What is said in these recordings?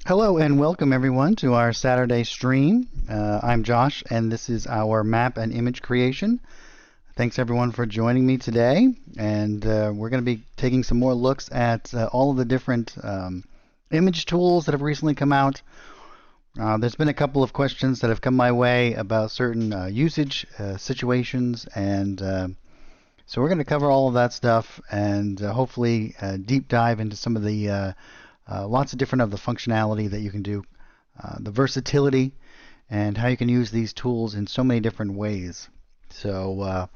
Hello and welcome everyone to our Saturday stream. I'm Josh and this is our map and image creation. Thanks everyone for joining me today, and we're going to be taking some more looks at all of the different image tools that have recently come out. There's been a couple of questions that have come my way about certain usage situations, and so we're going to cover all of that stuff and hopefully deep dive into some of the lots of different of the functionality that you can do, the versatility, and how you can use these tools in so many different ways. So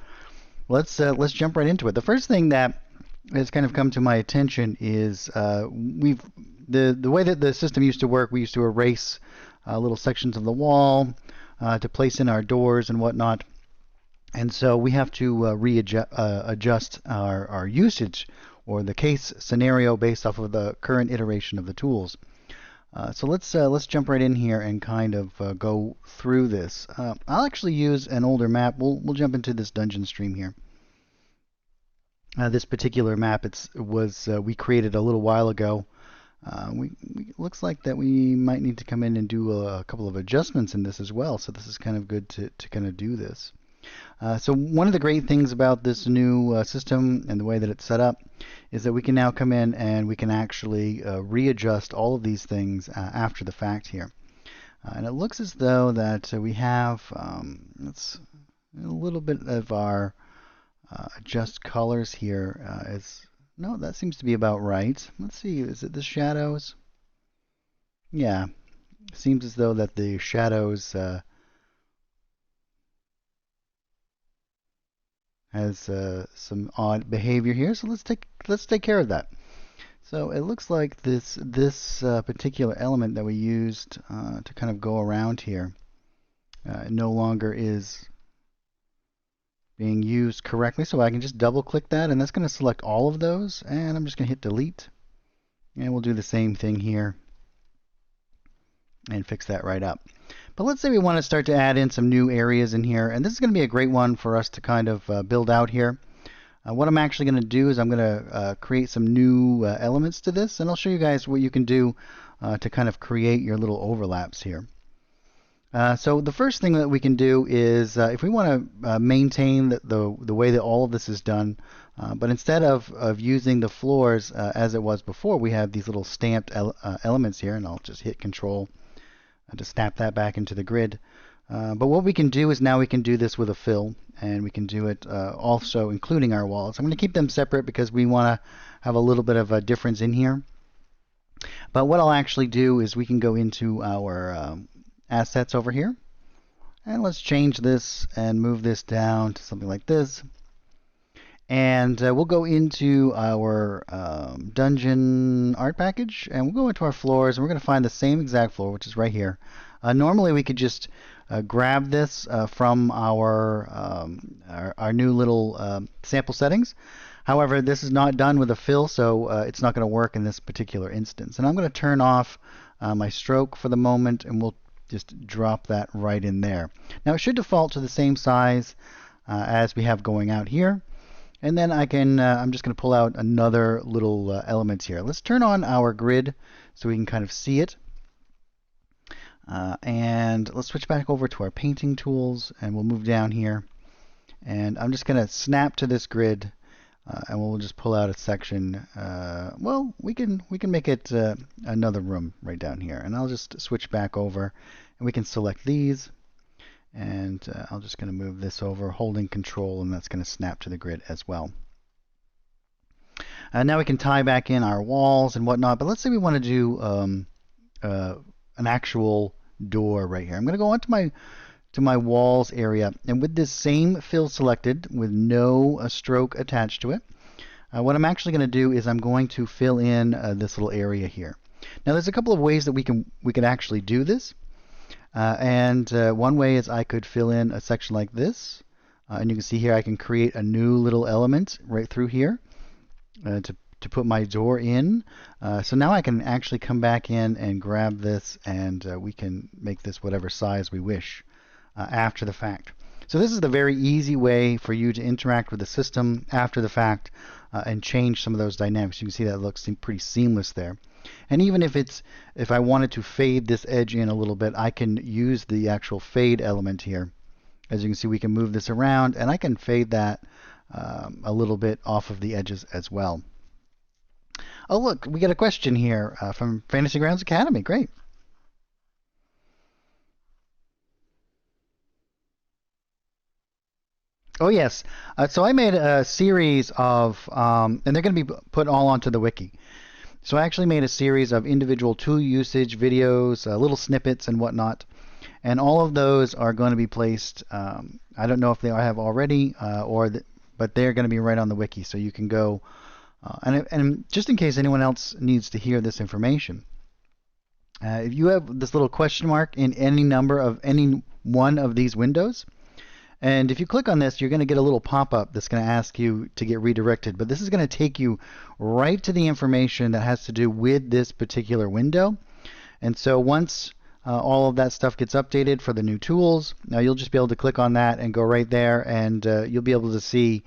let's jump right into it. The first thing that has kind of come to my attention is the way that the system used to work. We used to erase little sections of the wall to place in our doors and whatnot. And so we have to adjust our usage or the case scenario based off of the current iteration of the tools. So let's jump right in here and kind of go through this. I'll actually use an older map. We'll jump into this dungeon stream here. This particular map we created a little while ago. Looks like that we might need to come in and do a couple of adjustments in this as well. So this is kind of good to kind of do this. So one of the great things about this new system and the way that it's set up is that we can now come in and we can actually readjust all of these things after the fact here. And it looks as though that we have let's a little bit of our adjust colors here. No, that seems to be about right. Let's see, is it the shadows? Yeah, seems as though that the shadows has some odd behavior here, so let's take care of that. So it looks like this particular element that we used to kind of go around here no longer is being used correctly. So I can just double click that, and that's going to select all of those, and I'm just going to hit delete, and we'll do the same thing here and fix that right up. But let's say we want to start to add in some new areas in here, and this is going to be a great one for us to kind of build out here. What I'm actually going to do is I'm going to create some new elements to this, and I'll show you guys what you can do to kind of create your little overlaps here. So the first thing that we can do is if we want to maintain the way that all of this is done, but instead of using the floors as it was before, we have these little stamped elements here, and I'll just hit Control to snap that back into the grid. But what we can do is now we can do this with a fill, and we can do it also including our walls. I'm going to keep them separate because we want to have a little bit of a difference in here. But what I'll actually do is we can go into our assets over here, and let's change this and move this down to something like this. And we'll go into our dungeon art package, and we'll go into our floors, and we're going to find the same exact floor, which is right here. Normally we could just grab this from our new little sample settings. However, this is not done with a fill, so it's not going to work in this particular instance. And I'm going to turn off my stroke for the moment, and we'll just drop that right in there. Now it should default to the same size as we have going out here. And then I'm just going to pull out another little element here. Let's turn on our grid so we can kind of see it. And let's switch back over to our painting tools, and we'll move down here. And I'm just going to snap to this grid, and we'll just pull out a section. Well, we can make it another room right down here. And I'll just switch back over, and we can select these. And I'm just going to move this over, holding Control, and that's going to snap to the grid as well. Now we can tie back in our walls and whatnot, but let's say we want to do an actual door right here. I'm going to go onto my walls area, and with this same fill selected with no stroke attached to it, what I'm actually going to do is I'm going to fill in this little area here. Now there's a couple of ways that we can actually do this. One way is I could fill in a section like this, and you can see here I can create a new little element right through here to put my door in. So now I can actually come back in and grab this, and we can make this whatever size we wish after the fact. So this is the very easy way for you to interact with the system after the fact and change some of those dynamics. You can see that looks pretty seamless there. And even if I wanted to fade this edge in a little bit, I can use the actual fade element here. As you can see, we can move this around, and I can fade that a little bit off of the edges as well. Oh, look, we get a question here from Fantasy Grounds Academy. Great. Oh, yes. So I made a series of, and they're going to be put all onto the wiki. So I actually made a series of individual tool usage videos, little snippets and whatnot. And all of those are going to be placed, I don't know if they have already, but they're going to be right on the wiki. So you can go, and just in case anyone else needs to hear this information, if you have this little question mark in any one of these windows, and if you click on this, you're going to get a little pop-up that's going to ask you to get redirected. But this is going to take you right to the information that has to do with this particular window. And so once all of that stuff gets updated for the new tools, now you'll just be able to click on that and go right there, and you'll be able to see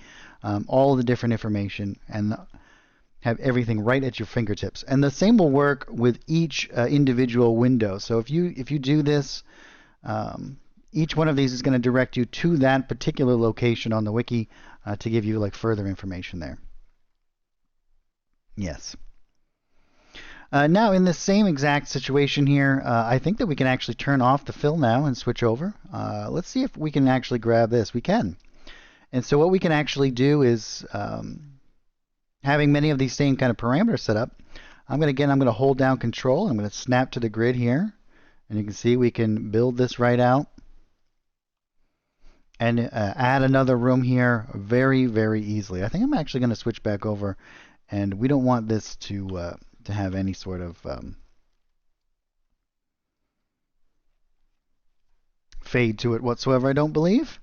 all of the different information and have everything right at your fingertips. And the same will work with each individual window. So if you do this, each one of these is going to direct you to that particular location on the wiki to give you like further information there. Yes. Now in the same exact situation here, I think that we can actually turn off the fill now and switch over. Let's see if we can actually grab this. We can. And so what we can actually do is, having many of these same kind of parameters set up, I'm going to hold down Control. I'm going to snap to the grid here. And you can see we can build this right out. And add another room here very, very easily. I think I'm actually going to switch back over, and we don't want this to have any sort of fade to it whatsoever, I don't believe.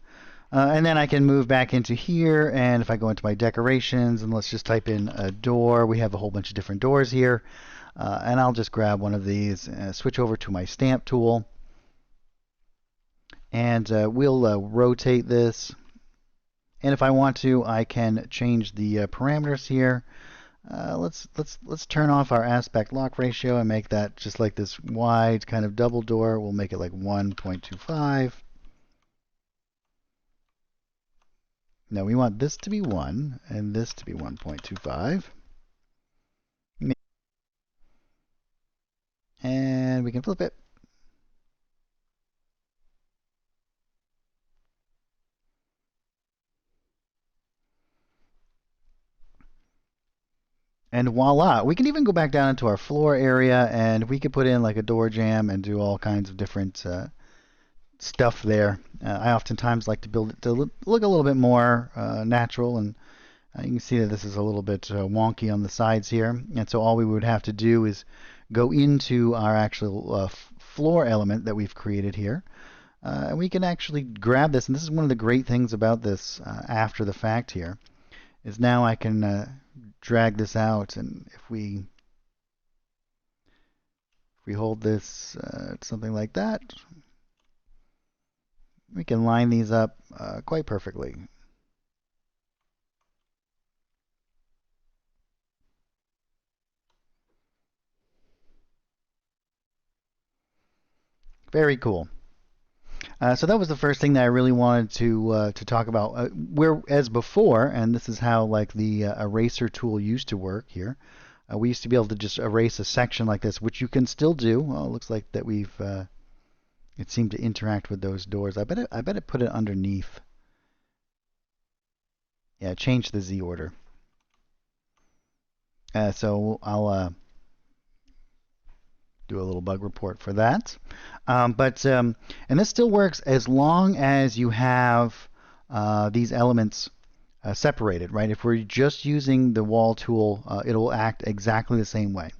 And then I can move back into here, and if I go into my decorations, and let's just type in a door, we have a whole bunch of different doors here. And I'll just grab one of these, switch over to my stamp tool. And we'll rotate this, and if I want to, I can change the parameters here. Let's turn off our aspect lock ratio and make that just like this wide kind of double door. We'll make it like 1.25. Now we want this to be 1 and this to be 1.25. And we can flip it. And voila, we can even go back down into our floor area, and we could put in like a door jamb and do all kinds of different stuff there. I oftentimes like to build it to look a little bit more natural, and you can see that this is a little bit wonky on the sides here. And so all we would have to do is go into our actual floor element that we've created here. And we can actually grab this, and this is one of the great things about this after the fact here, is now I can drag this out, and if we hold this something like that, we can line these up quite perfectly. Very cool. So that was the first thing that I really wanted to talk about. Whereas before, and this is how like the eraser tool used to work here, we used to be able to just erase a section like this, which you can still do. Well, it looks like that we've it seemed to interact with those doors. I bet it put it underneath. Yeah, change the Z order. So I'll do a little bug report for that. And this still works as long as you have these elements separated, right? If we're just using the wall tool, it'll act exactly the same way.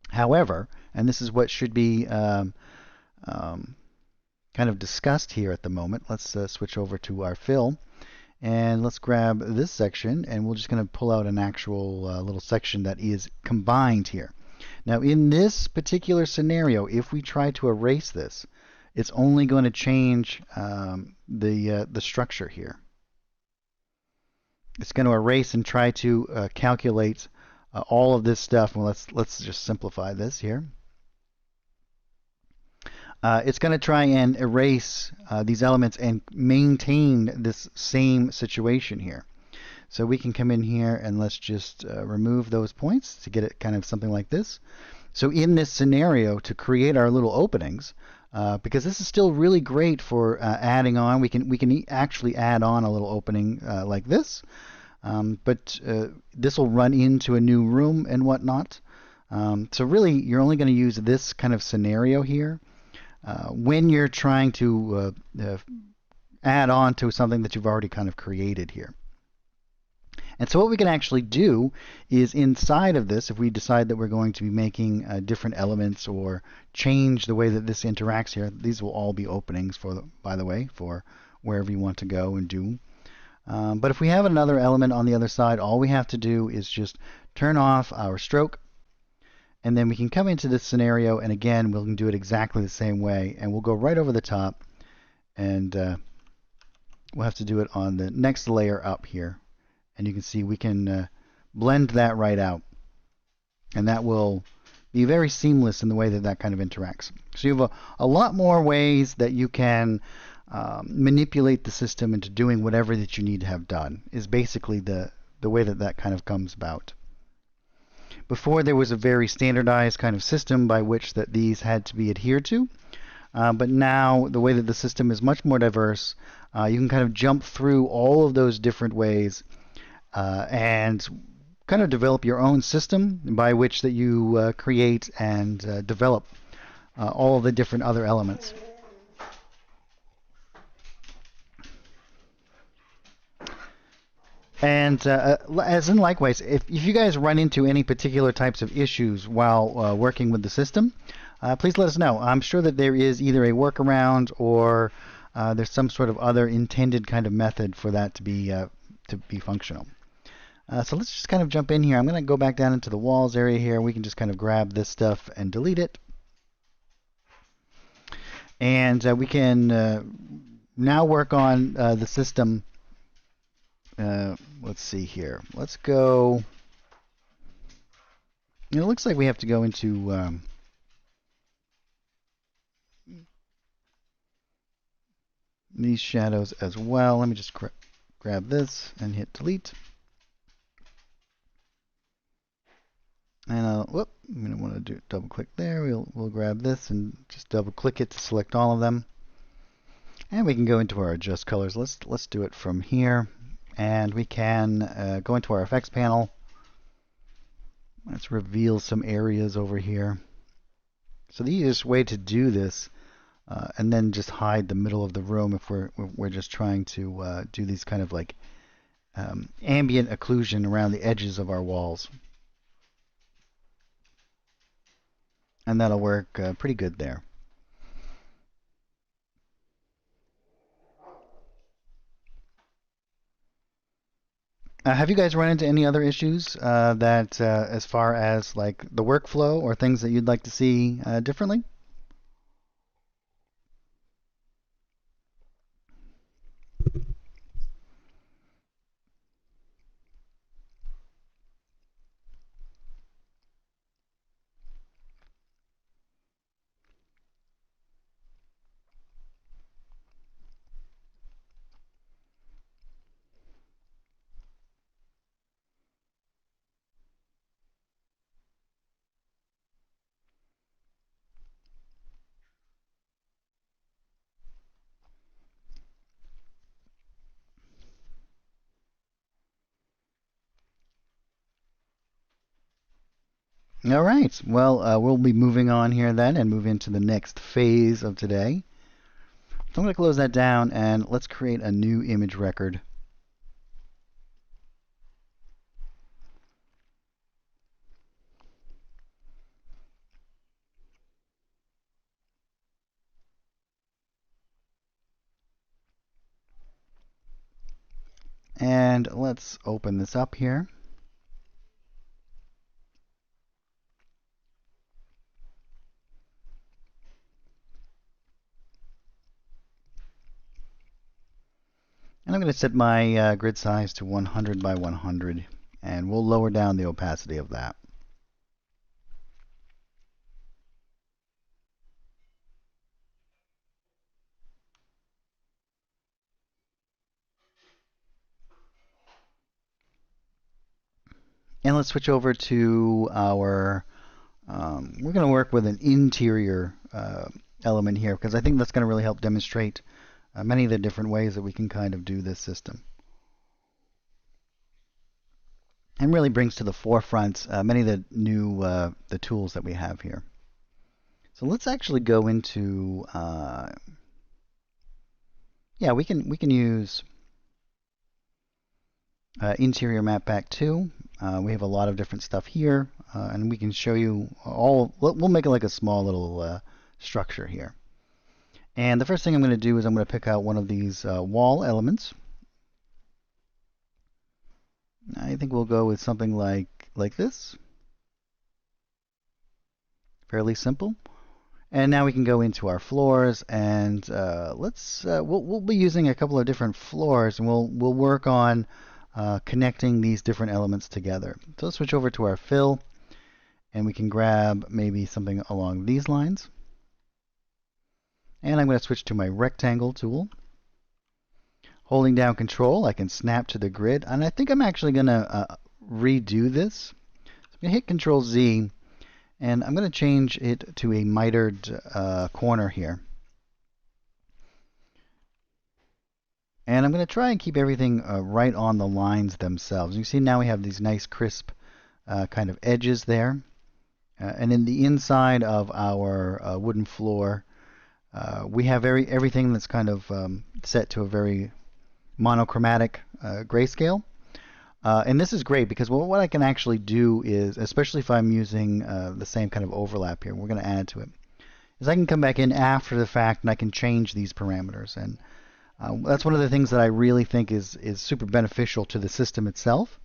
However, and this is what should be kind of discussed here at the moment. Let's switch over to our fill, and let's grab this section, and we're just going to pull out an actual little section that is combined here. Now in this particular scenario, if we try to erase this, it's only going to change the structure here. It's going to erase and try to calculate all of this stuff. Well, let's just simplify this here. It's going to try and erase these elements and maintain this same situation here. So we can come in here and let's just remove those points to get it kind of something like this. So in this scenario, to create our little openings, because this is still really great for adding on, we can actually add on a little opening like this, but this will run into a new room and whatnot. So really, you're only going to use this kind of scenario here when you're trying to add on to something that you've already kind of created here. And so what we can actually do is inside of this, if we decide that we're going to be making different elements or change the way that this interacts here, these will all be openings, by the way, for wherever you want to go and do. But if we have another element on the other side, all we have to do is just turn off our stroke, and then we can come into this scenario, and again, we'll do it exactly the same way, and we'll go right over the top, and we'll have to do it on the next layer up here. And you can see we can blend that right out. And that will be very seamless in the way that that kind of interacts. So you have a lot more ways that you can manipulate the system into doing whatever that you need to have done, is basically the way that that kind of comes about. Before, there was a very standardized kind of system by which that these had to be adhered to. But now the way that the system is much more diverse, you can kind of jump through all of those different ways and kind of develop your own system by which that you create and develop all of the different other elements. And as in likewise, if you guys run into any particular types of issues while working with the system, please let us know. I'm sure that there is either a workaround or there's some sort of other intended kind of method for that to be functional. So let's just kind of jump in here. I'm going to go back down into the walls area here. We can just kind of grab this stuff and delete it. And we can now work on the system. Let's see here. Let's go. It looks like we have to go into these shadows as well. Let me just grab this and hit delete. And whoop, I'm going to want to do double click there. We'll grab this and just double click it to select all of them. And we can go into our adjust colors. Let's do it from here. And we can go into our effects panel. Let's reveal some areas over here. So the easiest way to do this, and then just hide the middle of the room if we're just trying to do these kind of like ambient occlusion around the edges of our walls. And that'll work pretty good there. Have you guys run into any other issues that, as far as like the workflow or things that you'd like to see differently? All right. Well, we'll be moving on here then and move into the next phase of today. So I'm going to close that down and let's create a new image record. And let's open this up here. And I'm going to set my grid size to 100 by 100. And we'll lower down the opacity of that. And let's switch over to our, we're going to work with an interior element here, because I think that's going to really help demonstrate many of the different ways that we can kind of do this system. And really brings to the forefront many of the new the tools that we have here. So let's actually go into, yeah, we can use interior map pack 2. We have a lot of different stuff here, and we can show you all. We'll make it like a small little structure here. And the first thing I'm going to do is I'm going to pick out one of these wall elements. I think we'll go with something like this. Fairly simple. And now we can go into our floors, and we'll be using a couple of different floors, and we'll work on connecting these different elements together. So let's switch over to our fill, and we can grab maybe something along these lines. And I'm going to switch to my rectangle tool. Holding down Control, I can snap to the grid, and I think I'm actually going to redo this. So I'm going to hit Control Z, and I'm going to change it to a mitered corner here. And I'm going to try and keep everything right on the lines themselves. You see now we have these nice crisp kind of edges there. And in the inside of our wooden floor, we have everything that's kind of set to a very monochromatic grayscale. And this is great because what I can actually do is, especially if I'm using the same kind of overlap here, we're going to add to it, is I can come back in after the fact and I can change these parameters. And that's one of the things that I really think is super beneficial to the system itself,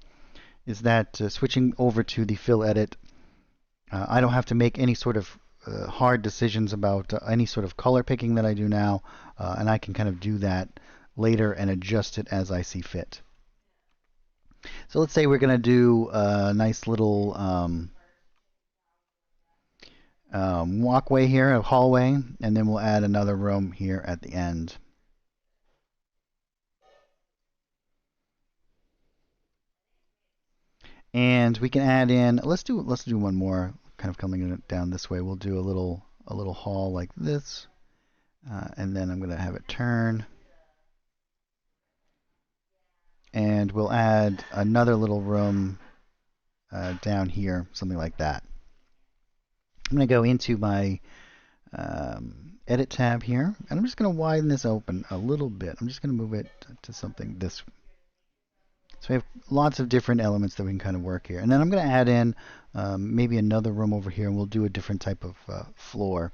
is that switching over to the fill edit, I don't have to make any sort of hard decisions about any sort of color picking that I do now, and I can kind of do that later and adjust it as I see fit. So let's say we're going to do a nice little walkway here, a hallway, and then we'll add another room here at the end. And we can add in, let's do one more kind of coming down this way. We'll do a little hall like this, and then I'm going to have it turn. And we'll add another little room down here, something like that. I'm going to go into my edit tab here, and I'm just going to widen this open a little bit. I'm just going to move it to something this. So we have lots of different elements that we can kind of work here. And then I'm going to add in maybe another room over here, and we'll do a different type of floor.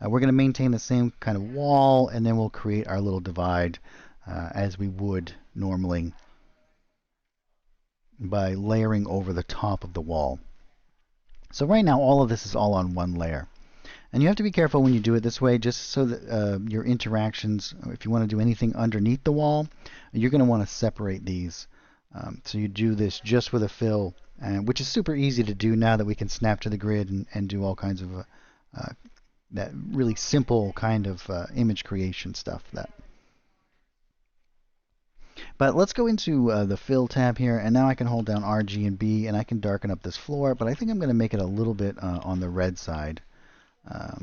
We're going to maintain the same kind of wall, and then we'll create our little divide as we would normally by layering over the top of the wall. So right now all of this is all on one layer. And you have to be careful when you do it this way, just so that your interactions, if you want to do anything underneath the wall, you're going to want to separate these. So you do this just with a fill, which is super easy to do now that we can snap to the grid and do all kinds of that really simple kind of image creation stuff. But let's go into the fill tab here, and now I can hold down R, G, and B, and I can darken up this floor, but I think I'm going to make it a little bit on the red side. A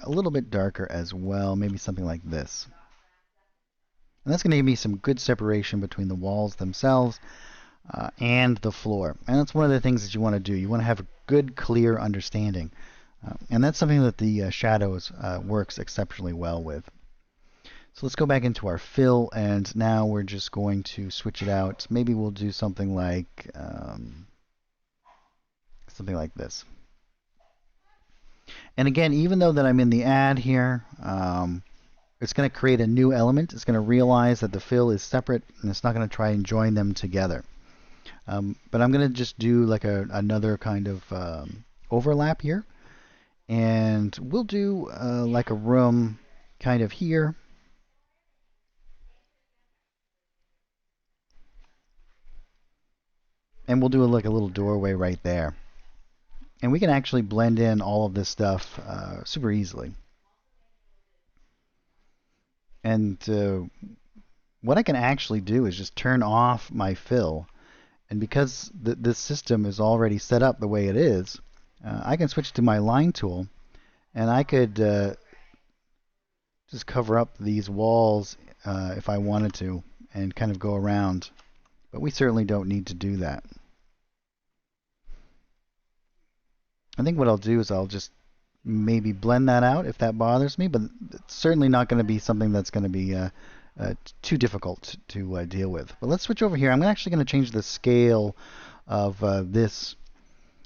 little bit darker as well, maybe something like this. And that's going to give me some good separation between the walls themselves and the floor. And that's one of the things that you want to do. You want to have a good, clear understanding. And that's something that the shadows works exceptionally well with. So let's go back into our fill, and now we're just going to switch it out. Maybe we'll do something like this. And again, even though that I'm in the add here, it's going to create a new element. It's going to realize that the fill is separate, and it's not going to try and join them together. But I'm going to just do like another kind of overlap here. And we'll do like a room kind of here. And we'll do like a little doorway right there. And we can actually blend in all of this stuff super easily. And what I can actually do is just turn off my fill. And because this system is already set up the way it is, I can switch to my line tool, and I could just cover up these walls if I wanted to and kind of go around. But we certainly don't need to do that. I think what I'll do is I'll just maybe blend that out if that bothers me, but it's certainly not going to be something that's going to be too difficult to deal with. But let's switch over here. I'm actually going to change the scale of this.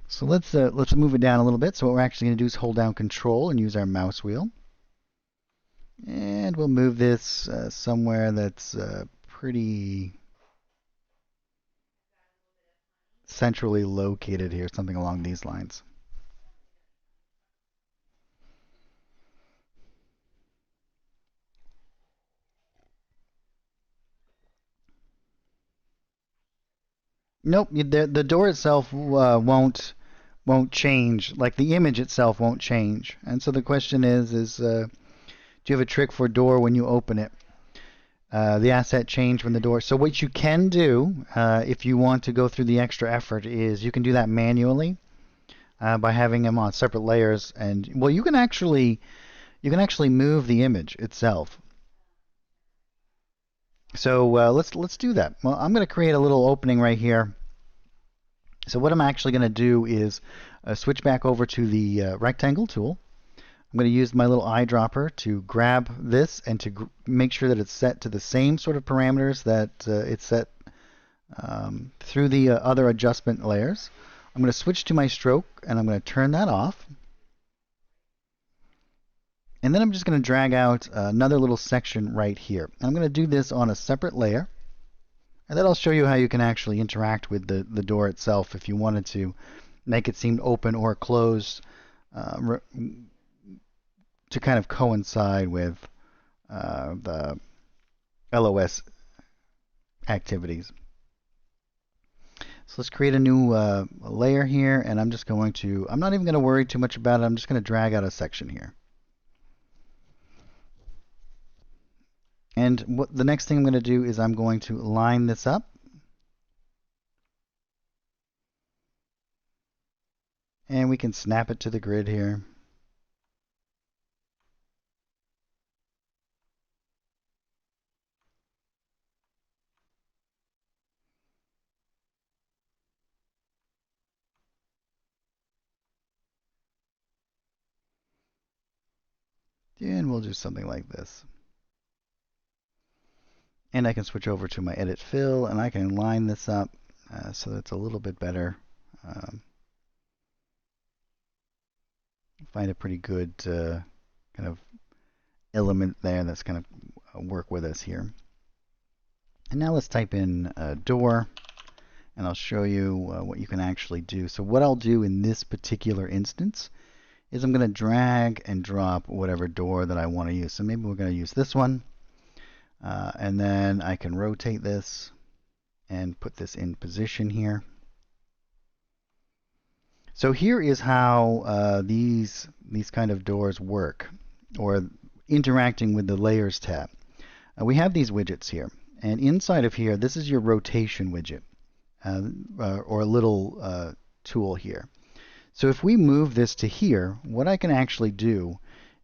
So let's move it down a little bit. So what we're actually going to do is hold down Control and use our mouse wheel. And we'll move this somewhere that's pretty centrally located here, something along these lines. Nope, the door itself won't change. Like the image itself won't change. And so the question is do you have a trick for door when you open it? The asset change when the door. So what you can do if you want to go through the extra effort is you can do that manually by having them on separate layers. And well, you can actually move the image itself. So let's do that. Well, I'm going to create a little opening right here. So what I'm actually going to do is switch back over to the rectangle tool. I'm going to use my little eyedropper to grab this and to make sure that it's set to the same sort of parameters that it's set through the other adjustment layers. I'm going to switch to my stroke and I'm going to turn that off. And then I'm just going to drag out another little section right here. I'm going to do this on a separate layer. And then I'll show you how you can actually interact with the door itself if you wanted to make it seem open or closed to kind of coincide with the LOS activities. So let's create a new layer here, and I'm just going to, I'm not even going to worry too much about it. I'm just going to drag out a section here. And what the next thing I'm going to do is I'm going to line this up. And we can snap it to the grid here. And we'll do something like this. And I can switch over to my edit fill and I can line this up so that it's a little bit better. Find a pretty good kind of element there that's going to work with us here. And now let's type in door and I'll show you what you can actually do. So what I'll do in this particular instance is I'm going to drag and drop whatever door that I want to use. So maybe we're going to use this one. And then I can rotate this and put this in position here. So here is how these kind of doors work, or interacting with the Layers tab. We have these widgets here, and inside of here, this is your rotation widget, or a little tool here. So if we move this to here, what I can actually do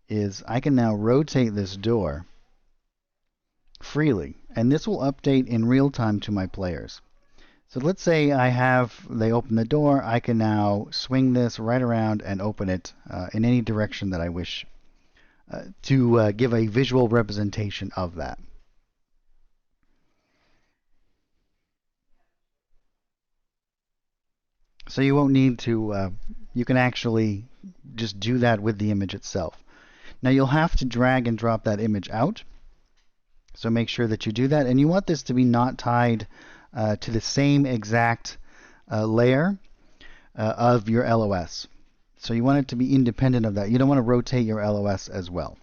is I can now rotate this door freely, and this will update in real time to my players. So let's say they open the door, I can now swing this right around and open it in any direction that I wish to give a visual representation of that. So you won't need to, you can actually just do that with the image itself. Now you'll have to drag and drop that image out. So make sure that you do that, and you want this to be not tied to the same exact layer of your LOS. So you want it to be independent of that. You don't want to rotate your LOS as well.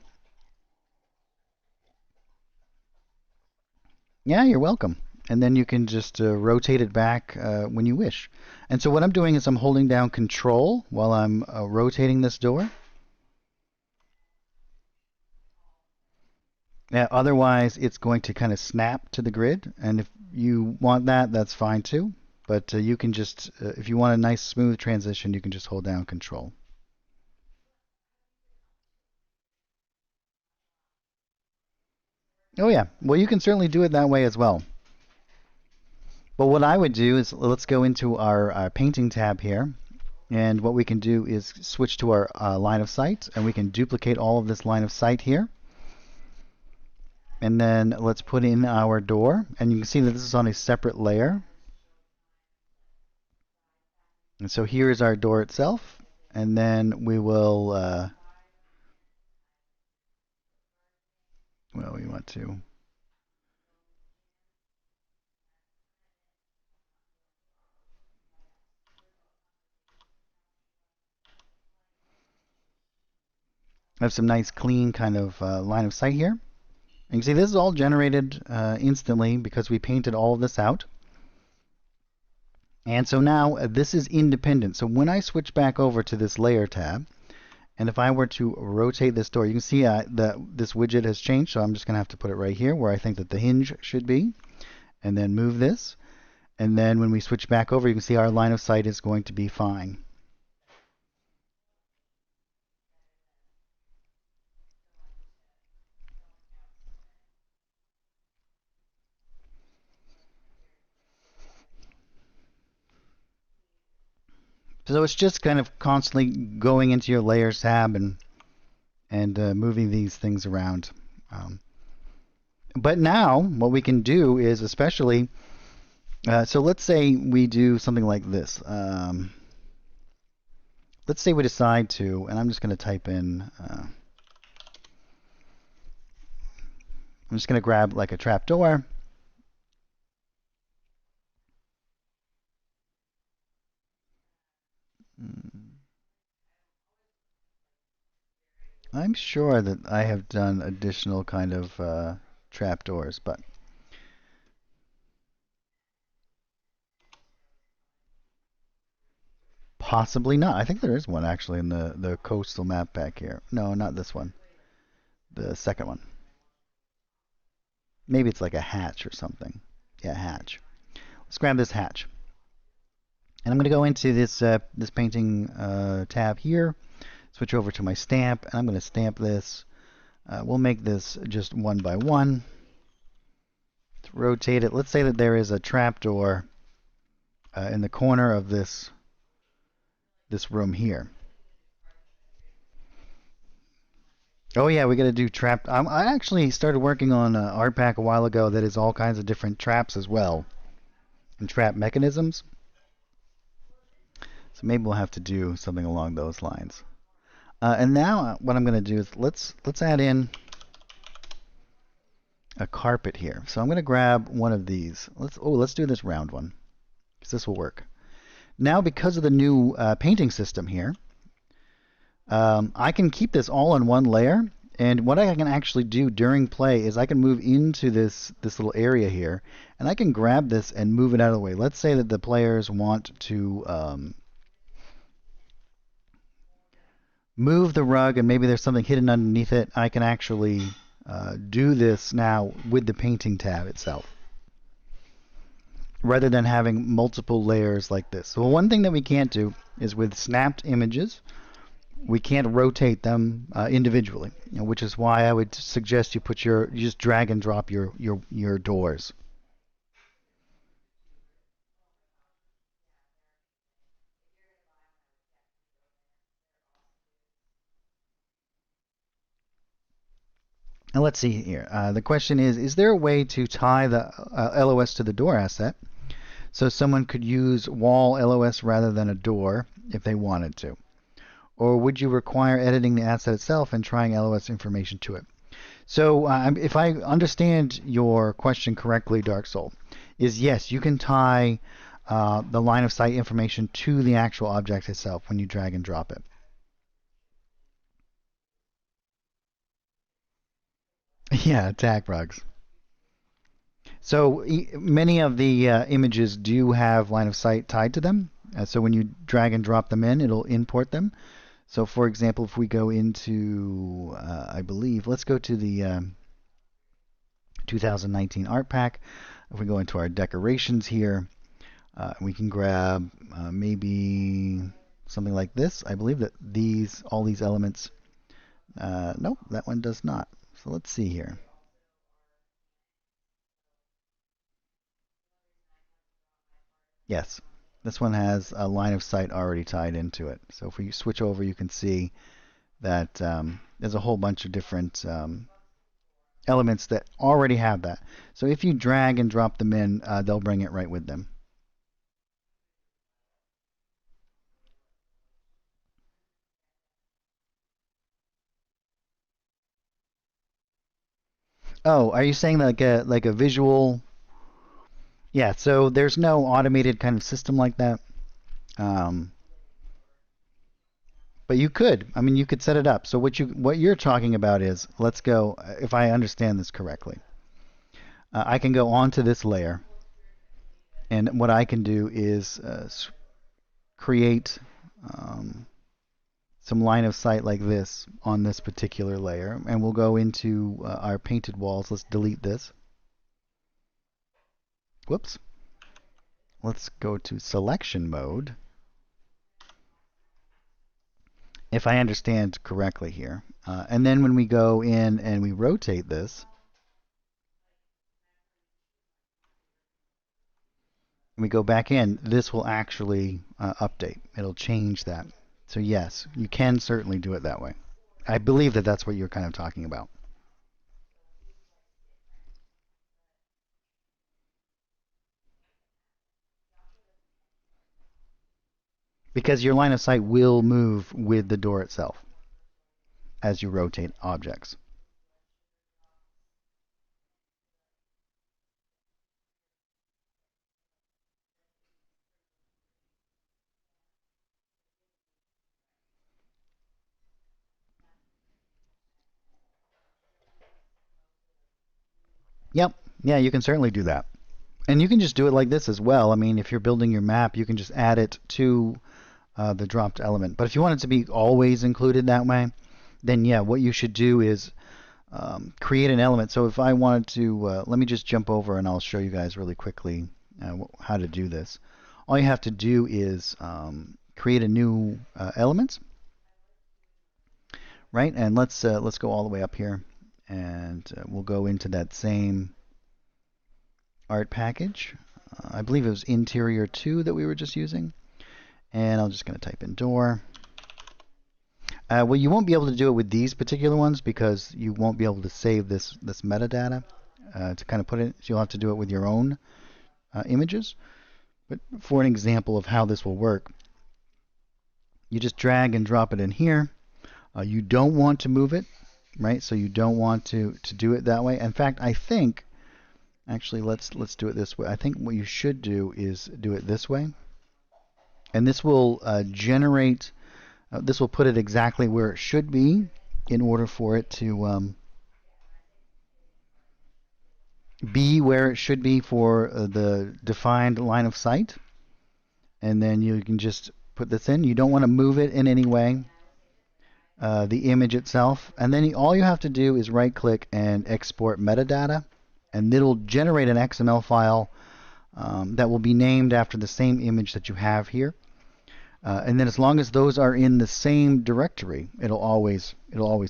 Yeah, you're welcome. and then you can just rotate it back when you wish. And so what I'm doing is I'm holding down Control while I'm rotating this door. Now, otherwise, it's going to kind of snap to the grid, and if you want that, that's fine too. But you can just, if you want a nice smooth transition, you can just hold down Control. Oh yeah, well you can certainly do it that way as well. But what I would do is let's go into our painting tab here, and what we can do is switch to our line of sight, and we can duplicate all of this line of sight here. And then let's put in our door, and you can see that this is on a separate layer. And so here is our door itself, and then we will, well, we want to have some nice clean kind of line of sight here. And you can see this is all generated instantly because we painted all of this out. And so now this is independent. So when I switch back over to this layer tab, and if I were to rotate this door, you can see that this widget has changed. So I'm just going to have to put it right here where I think that the hinge should be, and then move this. And then when we switch back over, you can see our line of sight is going to be fine. So it's just kind of constantly going into your layers tab and moving these things around. But now what we can do is, especially, so let's say we do something like this. Let's say we decide to, and I'm just going to type in, I'm just going to grab like a trapdoor. I'm sure that I have done additional kind of trapdoors, but possibly not. I think there is one actually in the coastal map back here. No, not this one. The second one. Maybe it's like a hatch or something. Yeah, hatch. Let's grab this hatch. And I'm going to go into this painting tab here, switch over to my stamp, and I'm going to stamp this. We'll make this just one by one. Let's rotate it. Let's say that there is a trapdoor in the corner of this room here. Oh yeah, we got to do trap. I actually started working on an art pack a while ago that is all kinds of different traps as well, and trap mechanisms. So maybe we'll have to do something along those lines. And now what I'm going to do is let's add in a carpet here. So I'm going to grab one of these. Let's do this round one, because this will work. Now, because of the new painting system here, I can keep this all in one layer. And what I can actually do during play is I can move into this little area here, and I can grab this and move it out of the way. Let's say that the players want to move the rug, and maybe there's something hidden underneath it. I can actually do this now with the painting tab itself, rather than having multiple layers like this. So one thing that we can't do is with snapped images, we can't rotate them individually, which is why I would suggest you just drag and drop your doors. And let's see here. The question is there a way to tie the LOS to the door asset so someone could use wall LOS rather than a door if they wanted to? Or would you require editing the asset itself and trying LOS information to it? So if I understand your question correctly, Dark Soul, is yes, you can tie the line of sight information to the actual object itself when you drag and drop it. Yeah, attack rugs. So many of the images do have line of sight tied to them. So when you drag and drop them in, it'll import them. So for example, if we go into, I believe, let's go to the 2019 art pack. If we go into our decorations here, we can grab maybe something like this. I believe that all these elements, nope, that one does not. So let's see here. Yes, this one has a line of sight already tied into it. So if we switch over, you can see that there's a whole bunch of different elements that already have that. So if you drag and drop them in, they'll bring it right with them. Oh, are you saying like a visual? Yeah, so there's no automated kind of system like that. Um, but you could. I mean, you could set it up. So what you're talking about is, let's go, if I understand this correctly. I can go onto this layer, and what I can do is create some line of sight like this on this particular layer, and we'll go into our painted walls. Let's delete this. Whoops. Let's go to selection mode. If I understand correctly here. And then when we go in and we rotate this, we go back in, this will actually update. It'll change that. So yes, you can certainly do it that way. I believe that that's what you're kind of talking about. Because your line of sight will move with the door itself as you rotate objects. Yep. Yeah, you can certainly do that. And you can just do it like this as well. I mean, if you're building your map, you can just add it to the dropped element. But if you want it to be always included that way, then yeah, what you should do is create an element. So if I wanted to, let me just jump over and I'll show you guys really quickly how to do this. All you have to do is create a new element, right? And let's go all the way up here, and we'll go into that same art package. I believe it was interior 2 that we were just using. And I'm just going to type in door. Well, you won't be able to do it with these particular ones because you won't be able to save this metadata to kind of put it. So you'll have to do it with your own images. But for an example of how this will work, you just drag and drop it in here. You don't want to move it, right? So you don't want to do it that way. In fact, I think, actually, let's do it this way. I think what you should do is do it this way. And this will generate, this will put it exactly where it should be in order for it to be where it should be for the defined line of sight. And then you can just put this in. You don't want to move it in any way, the image itself. And then all you have to do is right click and export metadata. And it'll generate an XML file that will be named after the same image that you have here. And then as long as those are in the same directory, it'll always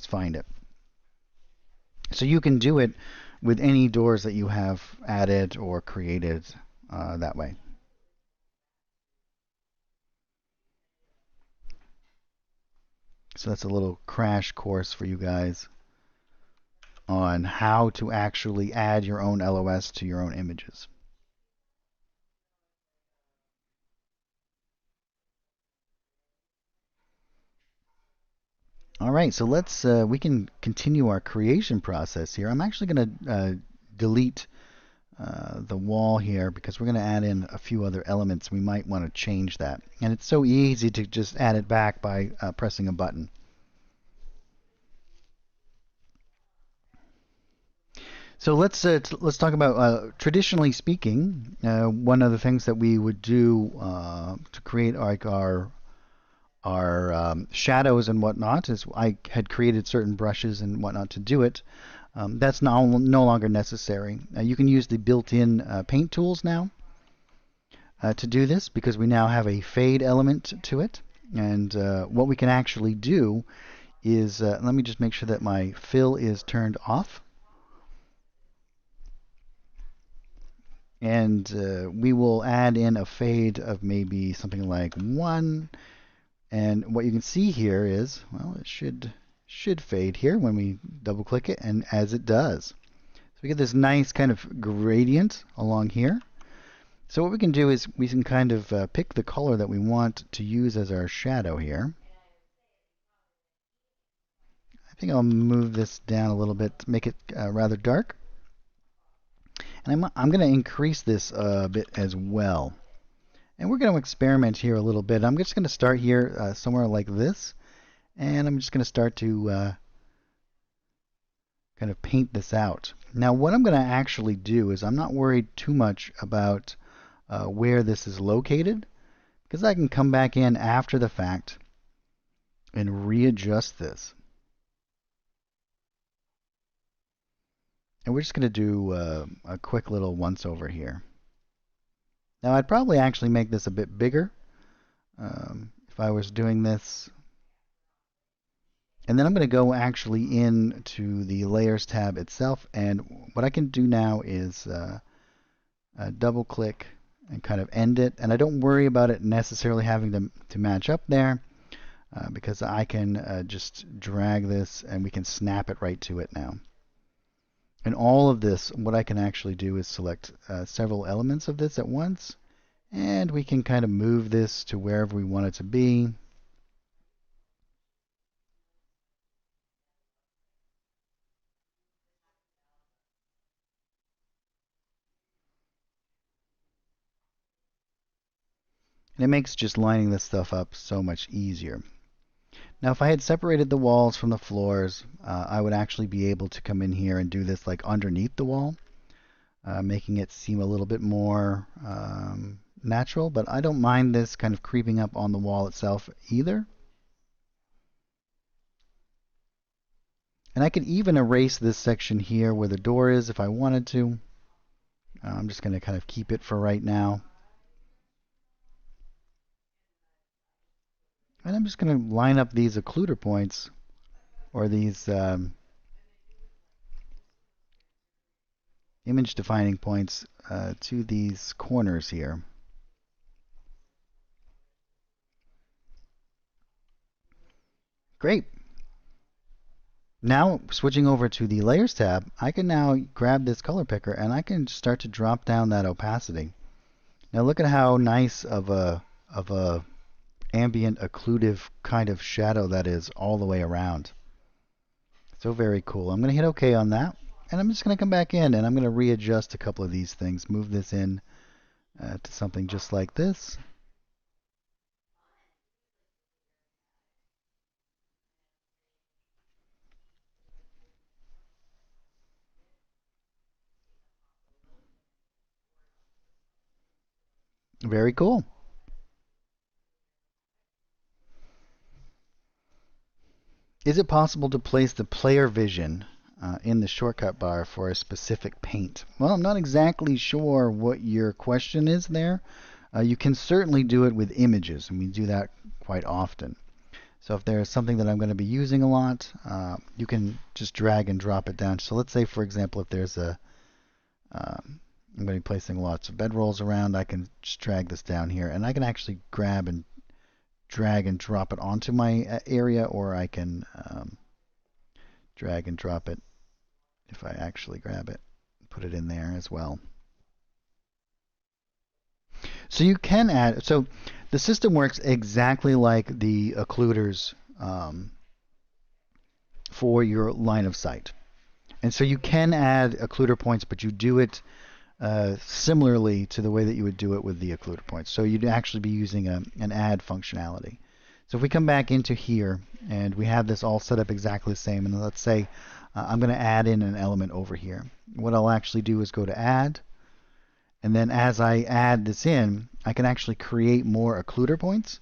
find it. So you can do it with any doors that you have added or created that way. So that's a little crash course for you guys on how to actually add your own LOS to your own images. All right, so let's we can continue our creation process here. I'm actually going to delete the wall here because we're going to add in a few other elements. We might want to change that. And it's so easy to just add it back by pressing a button. So let's talk about traditionally speaking. One of the things that we would do to create like our shadows and whatnot is I had created certain brushes and whatnot to do it. That's no longer necessary. You can use the built-in paint tools now to do this because we now have a fade element to it. And what we can actually do is, let me just make sure that my fill is turned off. And we will add in a fade of maybe something like 1. And what you can see here is, well, it should fade here when we double click it, and as it does. So we get this nice kind of gradient along here. So what we can do is we can kind of pick the color that we want to use as our shadow here. I think I'll move this down a little bit to make it rather dark. And I'm going to increase this a bit as well. And we're going to experiment here a little bit. I'm just going to start here somewhere like this. And I'm just going to start to kind of paint this out. Now what I'm going to actually do is I'm not worried too much about where this is located, because I can come back in after the fact and readjust this. And we're just going to do a quick little once over here. Now I'd probably actually make this a bit bigger if I was doing this. And then I'm going to go actually into the layers tab itself, and what I can do now is double click and kind of end it. And I don't worry about it necessarily having to match up there because I can just drag this and we can snap it right to it now. And all of this, what I can actually do is select several elements of this at once, and we can kind of move this to wherever we want it to be. And it makes just lining this stuff up so much easier. Now if I had separated the walls from the floors, I would actually be able to come in here and do this like underneath the wall, making it seem a little bit more natural, but I don't mind this kind of creeping up on the wall itself either. And I could even erase this section here where the door is if I wanted to. I'm just going to kind of keep it for right now. And I'm just going to line up these occluder points, or these image defining points to these corners here. Great. Now switching over to the layers tab, I can now grab this color picker and I can start to drop down that opacity. Now look at how nice of a ambient occlusive kind of shadow that is all the way around. So very cool. I'm going to hit OK on that, and I'm just going to come back in and I'm going to readjust a couple of these things, move this in to something just like this. Very cool. Is it possible to place the player vision in the shortcut bar for a specific paint? Well, I'm not exactly sure what your question is there. You can certainly do it with images, and we do that quite often. So if there's something that I'm going to be using a lot, you can just drag and drop it down. So let's say, for example, if there's I'm going to be placing lots of bedrolls around, I can just drag this down here, and I can actually grab and drag and drop it onto my area, or I can drag and drop it if I actually grab it, put it in there as well. So you can add, so the system works exactly like the occluders for your line of sight. And so you can add occluder points, but you do it similarly to the way that you would do it with the occluder points. So you'd actually be using an add functionality. So if we come back into here and we have this all set up exactly the same, and let's say I'm going to add in an element over here. What I'll actually do is go to add, and then as I add this in, I can actually create more occluder points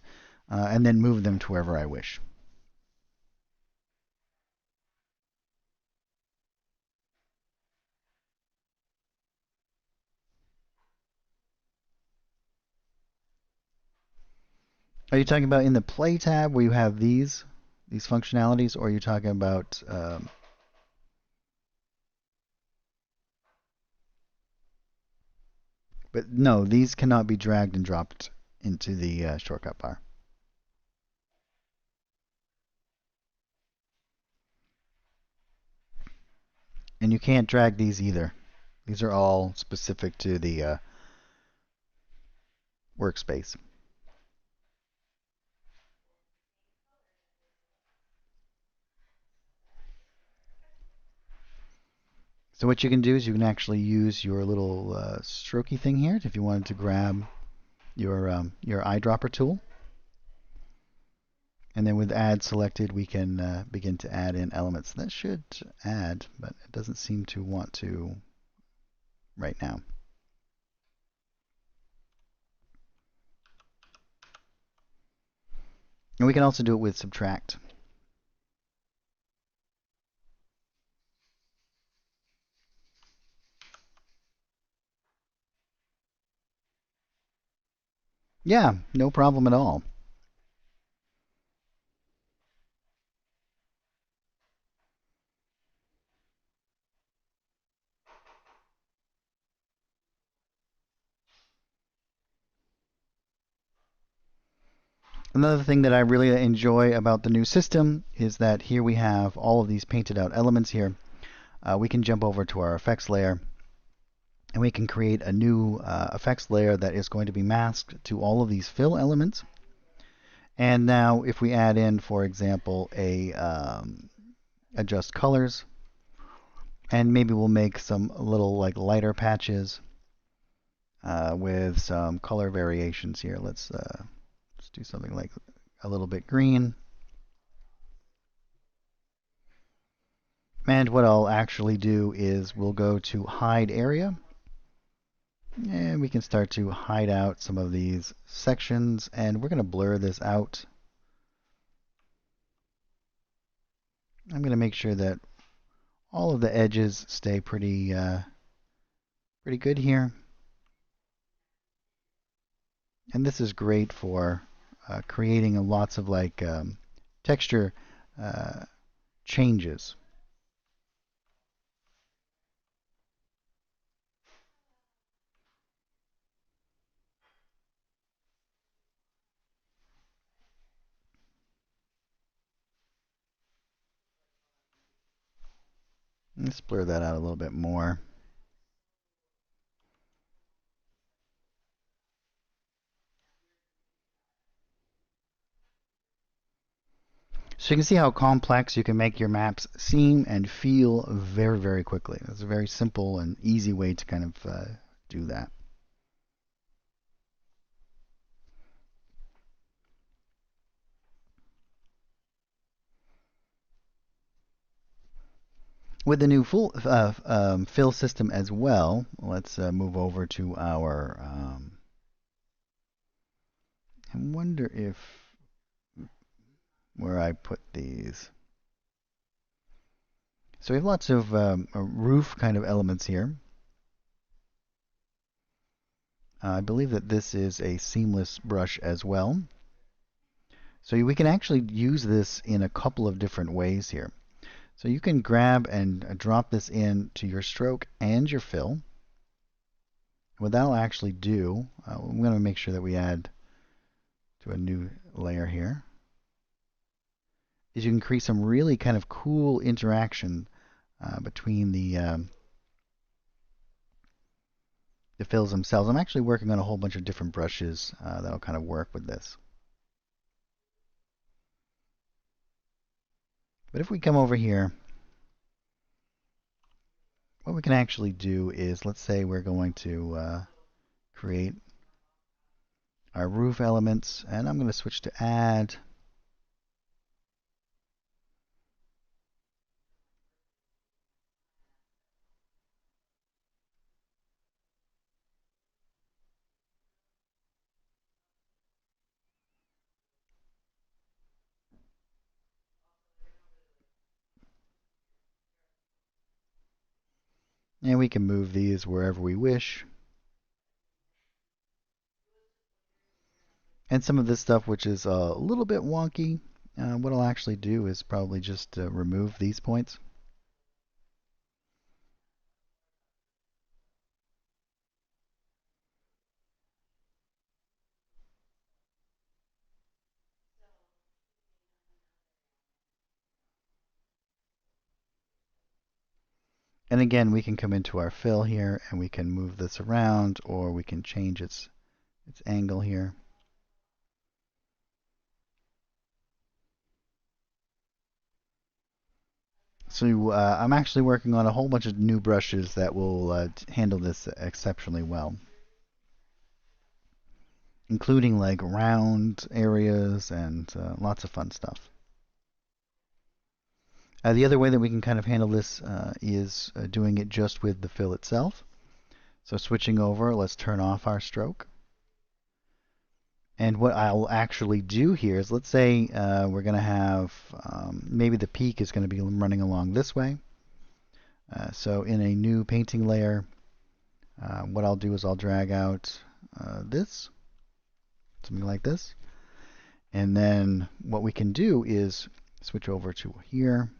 and then move them to wherever I wish. Are you talking about in the Play tab where you have these functionalities, or are you talking about but no, these cannot be dragged and dropped into the shortcut bar. And you can't drag these either. These are all specific to the workspace. So what you can do is you can actually use your little strokey thing here if you wanted to grab your eyedropper tool. And then with add selected, we can begin to add in elements. That should add, but it doesn't seem to want to right now. And we can also do it with subtract. Yeah, no problem at all. Another thing that I really enjoy about the new system is that here we have all of these painted out elements here. We can jump over to our effects layer and we can create a new effects layer that is going to be masked to all of these fill elements. And now if we add in, for example, a adjust colors, and maybe we'll make some little like lighter patches with some color variations here. Let's do something like a little bit green. And what I'll actually do is we'll go to hide area, and we can start to hide out some of these sections, and we're going to blur this out. I'm going to make sure that all of the edges stay pretty good here. And this is great for creating lots of like texture changes. Let's blur that out a little bit more. So you can see how complex you can make your maps seem and feel very, very quickly. It's a very simple and easy way to kind of do that. With the new fill system as well, let's move over to our. I wonder if where I put these. So we have lots of roof kind of elements here. I believe that this is a seamless brush as well. So we can actually use this in a couple of different ways here. So you can grab and drop this in to your stroke and your fill. What that'll actually do, I'm going to make sure that we add to a new layer here, is you can create some really kind of cool interaction between the fills themselves. I'm actually working on a whole bunch of different brushes that'll kind of work with this. But if we come over here, what we can actually do is, let's say we're going to create our roof elements, and I'm going to switch to add. And we can move these wherever we wish. And some of this stuff, which is a little bit wonky, what I'll actually do is probably just remove these points. And again, we can come into our fill here and we can move this around, or we can change its angle here. So I'm actually working on a whole bunch of new brushes that will handle this exceptionally well, including like round areas and lots of fun stuff. The other way that we can kind of handle this is doing it just with the fill itself. So switching over, let's turn off our stroke. And what I'll actually do here is, let's say we're going to have, maybe the peak is going to be running along this way. So in a new painting layer, what I'll do is I'll drag out this, something like this. And then what we can do is switch over to here.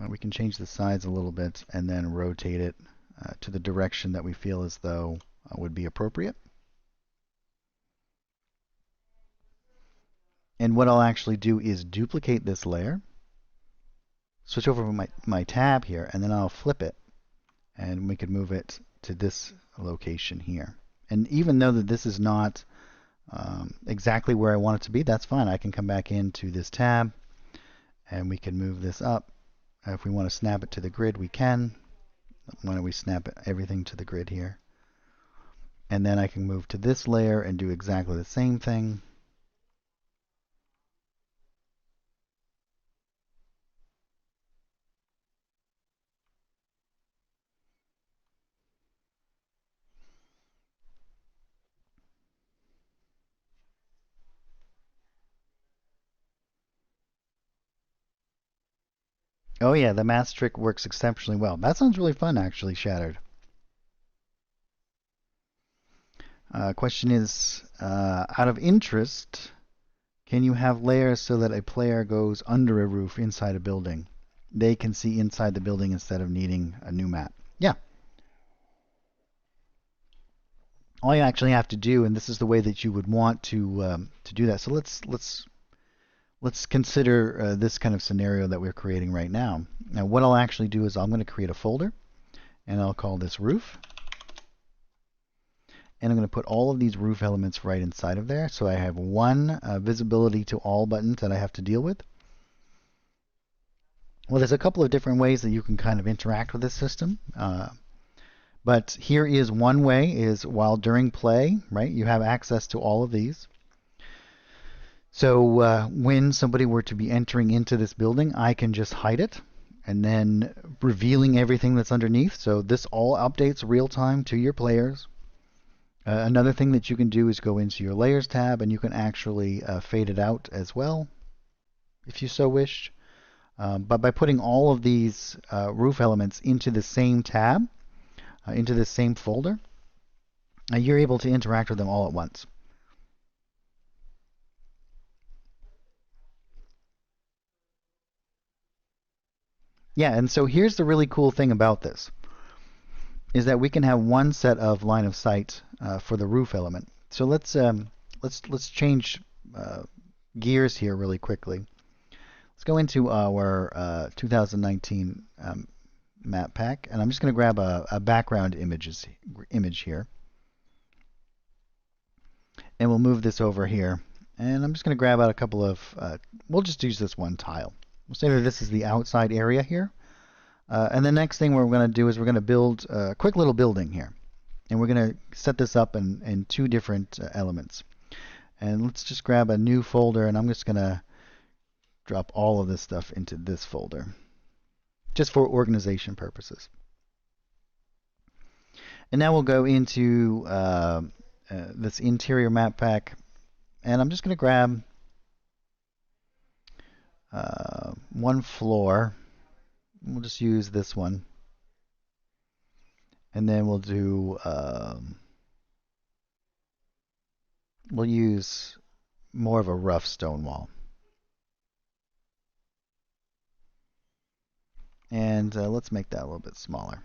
We can change the size a little bit and then rotate it to the direction that we feel as though would be appropriate. And what I'll actually do is duplicate this layer, switch over to my tab here, and then I'll flip it. And we could move it to this location here. And even though that this is not exactly where I want it to be, that's fine. I can come back into this tab and we can move this up. If we want to snap it to the grid, we can. Why don't we snap everything to the grid here? And then I can move to this layer and do exactly the same thing. Oh yeah, the mask trick works exceptionally well. That sounds really fun, actually, Shattered. Question is, out of interest, can you have layers so that a player goes under a roof inside a building? They can see inside the building instead of needing a new map. Yeah. All you actually have to do, and this is the way that you would want to do that. So let's consider this kind of scenario that we're creating right now. Now, what I'll actually do is I'm going to create a folder, and I'll call this roof. And I'm going to put all of these roof elements right inside of there. So I have one visibility to all buttons that I have to deal with. Well, there's a couple of different ways that you can kind of interact with this system. But here is one way, is while during play, right, you have access to all of these. So when somebody were to be entering into this building, I can just hide it and then revealing everything that's underneath. So this all updates real time to your players. Another thing that you can do is go into your layers tab and you can actually fade it out as well if you so wish. But by putting all of these roof elements into the same tab, into the same folder, you're able to interact with them all at once. Yeah, and so here's the really cool thing about this, is that we can have one set of line of sight for the roof element. So let's change gears here really quickly. Let's go into our 2019 map pack, and I'm just going to grab a background image here, and we'll move this over here. And I'm just going to grab out a couple of. We'll just use this one tile. We'll say that this is the outside area here. And the next thing we're going to do is we're going to build a quick little building here. And we're going to set this up in two different elements. And let's just grab a new folder, and I'm just going to drop all of this stuff into this folder, just for organization purposes. And now we'll go into this interior map pack, and I'm just going to grab one floor. We'll just use this one. And then we'll do, we'll use more of a rough stone wall. And let's make that a little bit smaller.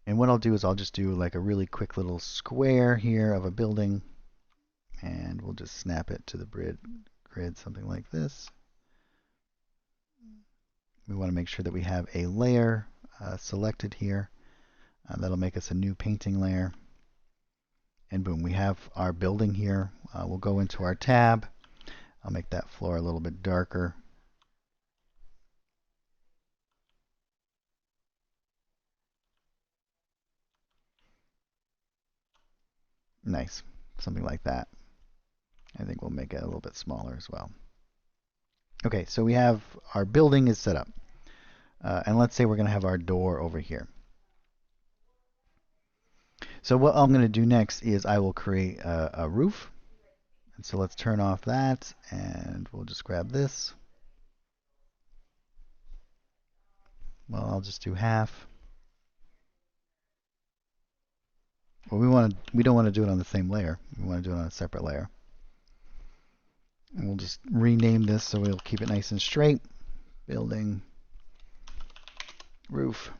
And what I'll do is I'll just do like a really quick little square here of a building. And we'll just snap it to the grid, something like this. We want to make sure that we have a layer selected here. That'll make us a new painting layer. And boom, we have our building here. We'll go into our tab. I'll make that floor a little bit darker. Nice, something like that. I think we'll make it a little bit smaller as well. Okay, so we have our building is set up. And let's say we're going to have our door over here. So what I'm going to do next is I will create a roof. And so let's turn off that, and we'll just grab this. Well, I'll just do half. Well, we don't want to do it on the same layer. We want to do it on a separate layer. And we'll just rename this so we'll keep it nice and straight. Building, roof.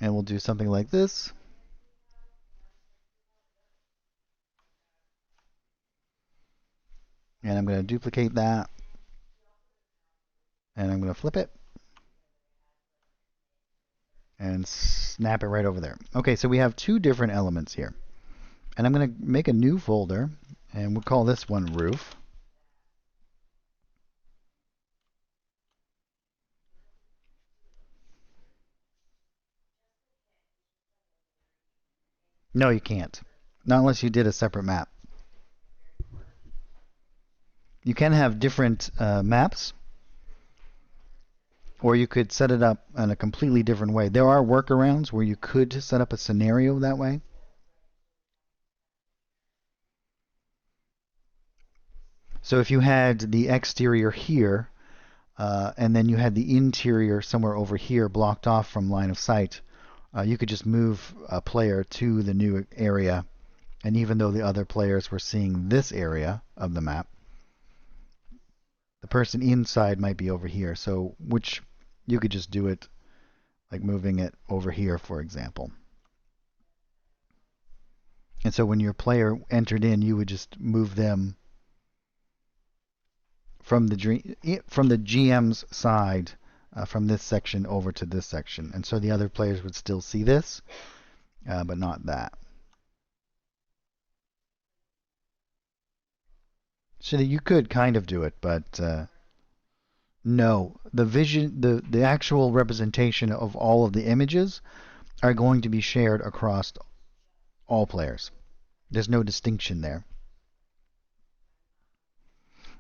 And we'll do something like this. And I'm going to duplicate that. And I'm going to flip it. And snap it right over there. Okay, so we have two different elements here. And I'm going to make a new folder. And we'll call this one roof. No, you can't. Not unless you did a separate map. You can have different maps, or you could set it up in a completely different way. There are workarounds where you could set up a scenario that way. So if you had the exterior here, and then you had the interior somewhere over here blocked off from line of sight, you could just move a player to the new area. And even though the other players were seeing this area of the map, the person inside might be over here. So which you could just do it like moving it over here, for example. And so when your player entered in, you would just move them from the GM's side, from this section over to this section. And so the other players would still see this, but not that. So you could kind of do it, but no. The actual representation of all of the images are going to be shared across all players. There's no distinction there.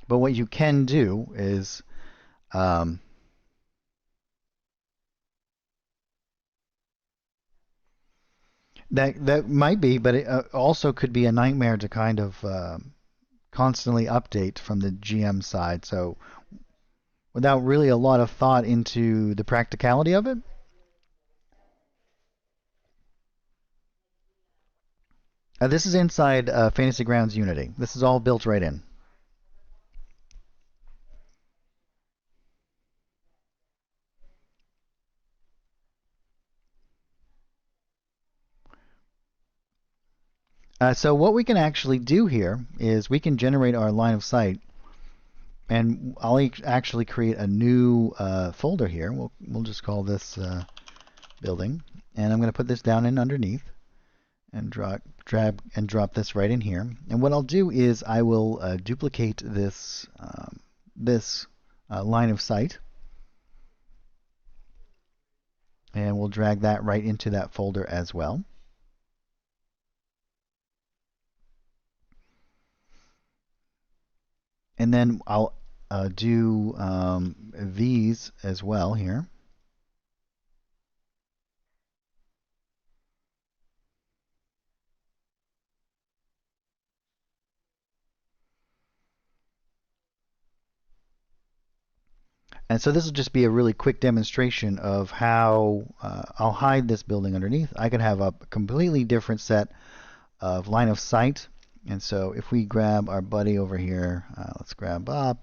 But what you can do is that might be, but it also could be a nightmare to kind of constantly update from the GM side. So without really a lot of thought into the practicality of it. This is inside Fantasy Grounds Unity. This is all built right in. So what we can actually do here is we can generate our line of sight, and I'll actually create a new folder here. We'll just call this building, and I'm going to put this down in underneath and drag and drop this right in here. And what I'll do is I will duplicate this line of sight, and we'll drag that right into that folder as well. And then I'll do these as well here. And so this will just be a really quick demonstration of how I'll hide this building underneath. I could have a completely different set of line of sight. And so if we grab our buddy over here, let's grab Bob.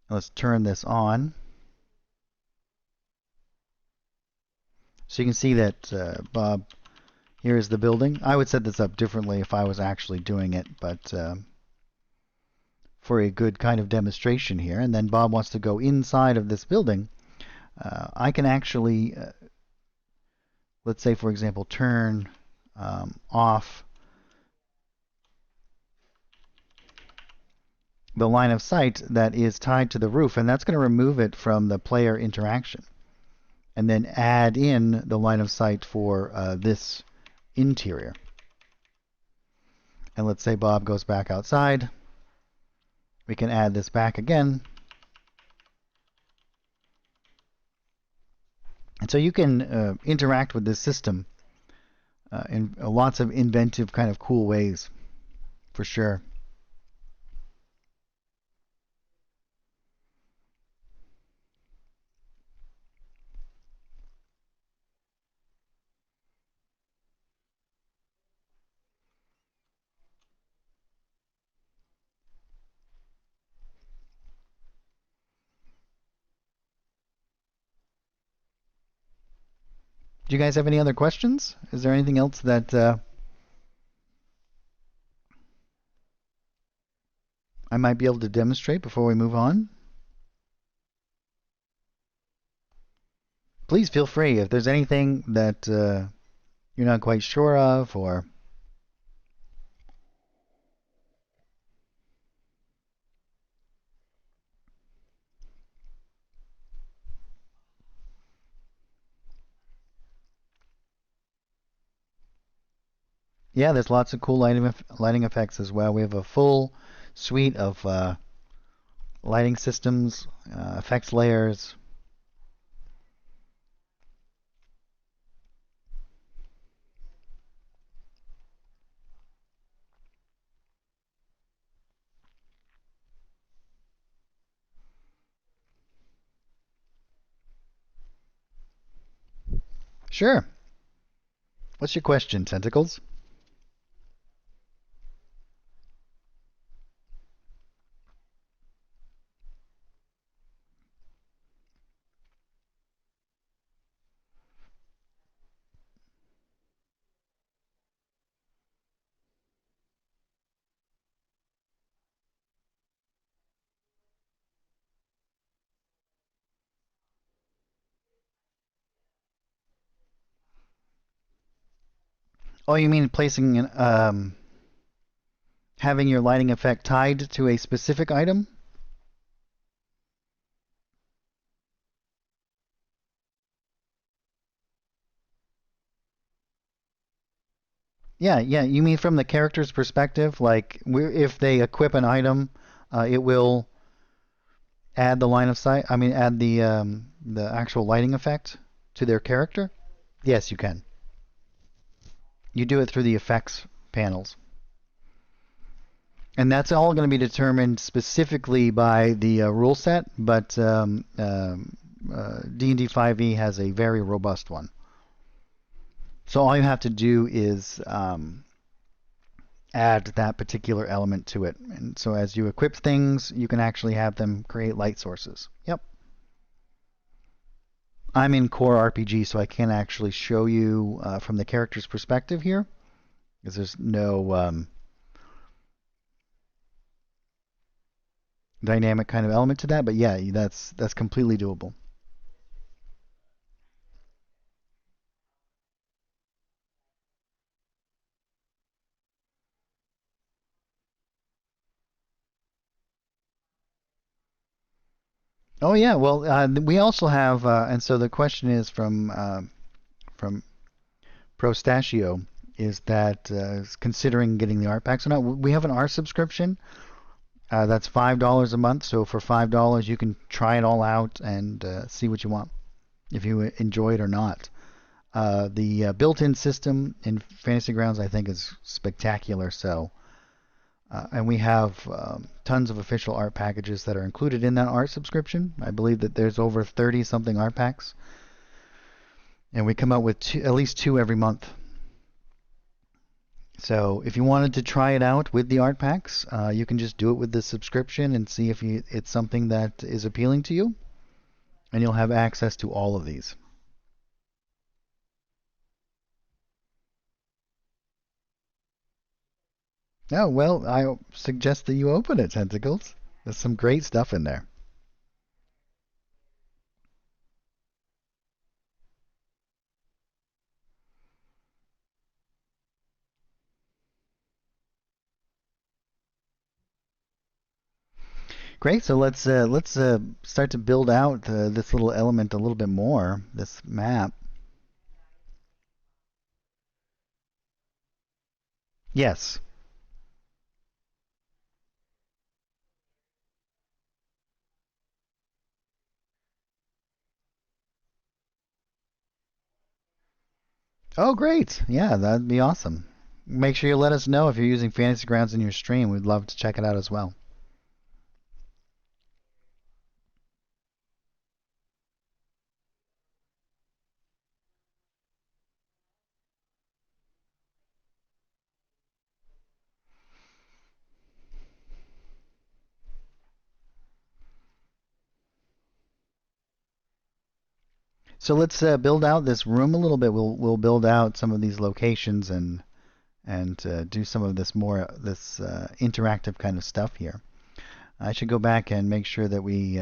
Let's turn this on. So you can see that Bob, here is the building. I would set this up differently if I was actually doing it, but for a good kind of demonstration here, and then Bob wants to go inside of this building, I can actually, let's say for example, turn off the line of sight that is tied to the roof, and that's going to remove it from the player interaction, and then add in the line of sight for this interior. And let's say Bob goes back outside. We can add this back again. And so you can interact with this system in lots of inventive kind of cool ways, for sure. Do you guys have any other questions? Is there anything else that I might be able to demonstrate before we move on? Please feel free if there's anything that you're not quite sure of, or yeah, there's lots of cool lighting effects as well. We have a full suite of lighting systems, effects layers. Sure. What's your question, Tentacles? Oh, you mean placing having your lighting effect tied to a specific item? Yeah, yeah. You mean from the character's perspective, like if they equip an item, it will add the line of sight. I mean, add the actual lighting effect to their character. Yes, you can. You do it through the effects panels. And that's all going to be determined specifically by the rule set, but D&D 5e has a very robust one. So all you have to do is add that particular element to it. And so as you equip things, you can actually have them create light sources. Yep. I'm in core RPG, so I can't actually show you from the character's perspective here, because there's no dynamic kind of element to that. But yeah, that's completely doable. Oh yeah, well we also have, and so the question is from Prostachio, is that considering getting the art packs or not. We have an art subscription. That's $5 a month. So for $5, you can try it all out and see what you want, if you enjoy it or not. The built-in system in Fantasy Grounds, I think, is spectacular. So And we have tons of official art packages that are included in that art subscription. I believe that there's over 30 something art packs. And we come out with at least 2 every month. So if you wanted to try it out with the art packs, you can just do it with the subscription and see if it's something that is appealing to you. And you'll have access to all of these. Oh, well, I suggest that you open it, Tentacles. There's some great stuff in there. Great. So let's start to build out this little element a little bit more. This map. Yes. Oh, great. Yeah, that'd be awesome. Make sure you let us know if you're using Fantasy Grounds in your stream. We'd love to check it out as well. So let's build out this room a little bit. We'll build out some of these locations and do some of this more interactive kind of stuff here. I should go back and make sure that we.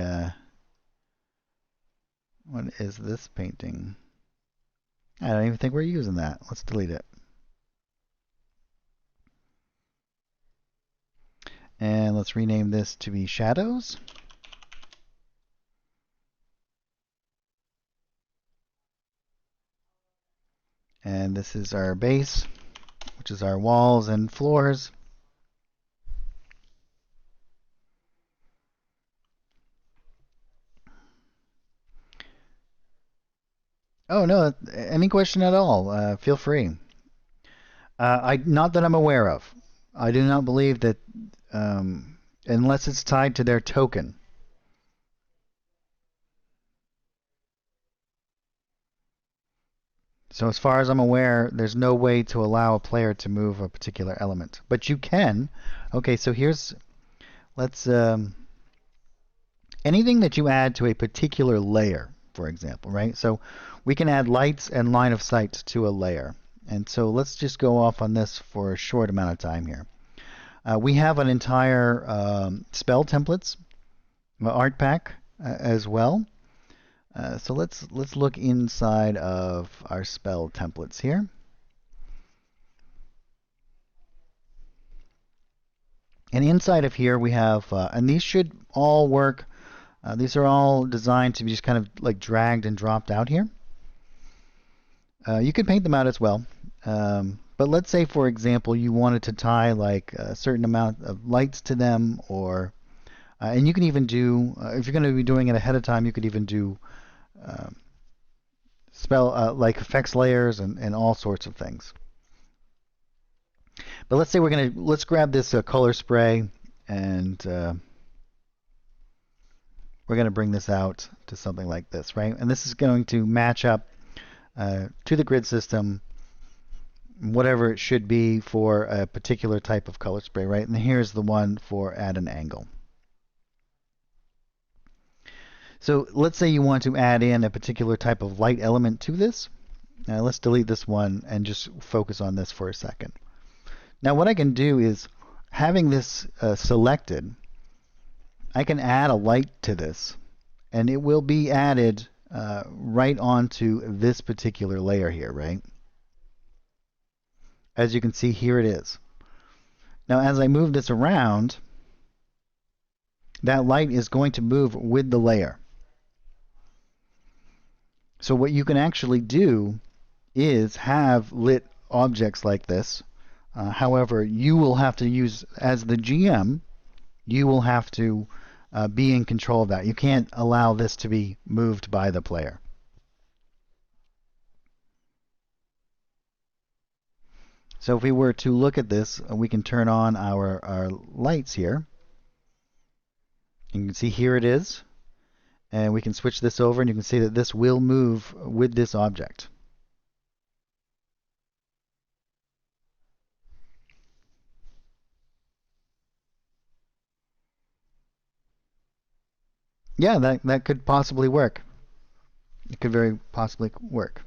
What is this painting? I don't even think we're using that. Let's delete it. And let's rename this to be Shadows. And this is our base, which is our walls and floors. Oh, no, any question at all, feel free. Not that I'm aware of. I do not believe that, unless it's tied to their token. So as far as I'm aware, there's no way to allow a player to move a particular element. But you can. Okay, so let's, anything that you add to a particular layer, for example, right? So we can add lights and line of sight to a layer. And so let's just go off on this for a short amount of time here. We have an entire spell templates art pack as well. So let's look inside of our spell templates here. And inside of here we have, and these should all work. These are all designed to be just kind of like dragged and dropped out here. You could paint them out as well. But let's say, for example, you wanted to tie like a certain amount of lights to them, or and you can even do, if you're going to be doing it ahead of time, you could even do like effects layers and all sorts of things. But let's say let's grab this color spray, and we're going to bring this out to something like this, right? And this is going to match up to the grid system, whatever it should be for a particular type of color spray, right? And here's the one for at an angle. So let's say you want to add in a particular type of light element to this. Now let's delete this one and just focus on this for a second. Now what I can do is, having this selected, I can add a light to this, and it will be added right onto this particular layer here, right? As you can see, here it is. Now as I move this around, that light is going to move with the layer. So what you can actually do is have lit objects like this. However, you will have to use, as the GM, you will have to be in control of that. You can't allow this to be moved by the player. So if we were to look at this, we can turn on our lights here. You can see here it is. And we can switch this over, and you can see that this will move with this object. Yeah, that could possibly work. It could very possibly work.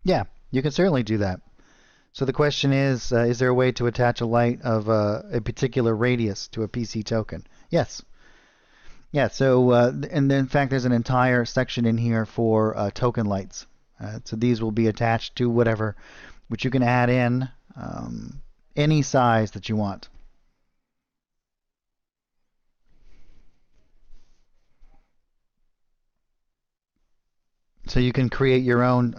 Yeah, you can certainly do that. So the question is there a way to attach a light of a particular radius to a PC token? Yes. Yeah, so, and then in fact, there's an entire section in here for token lights. So these will be attached to whatever, which you can add in any size that you want. So you can create your own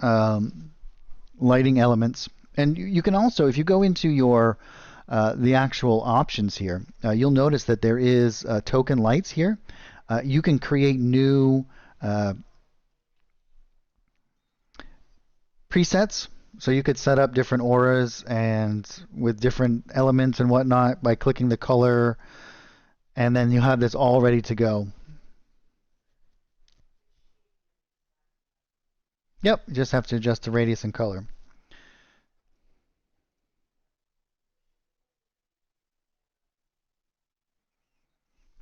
lighting elements. And you can also, if you go into your the actual options here, you'll notice that there is token lights here. You can create new presets. So you could set up different auras and with different elements and whatnot by clicking the color, and then you have this all ready to go. Yep, you just have to adjust the radius and color.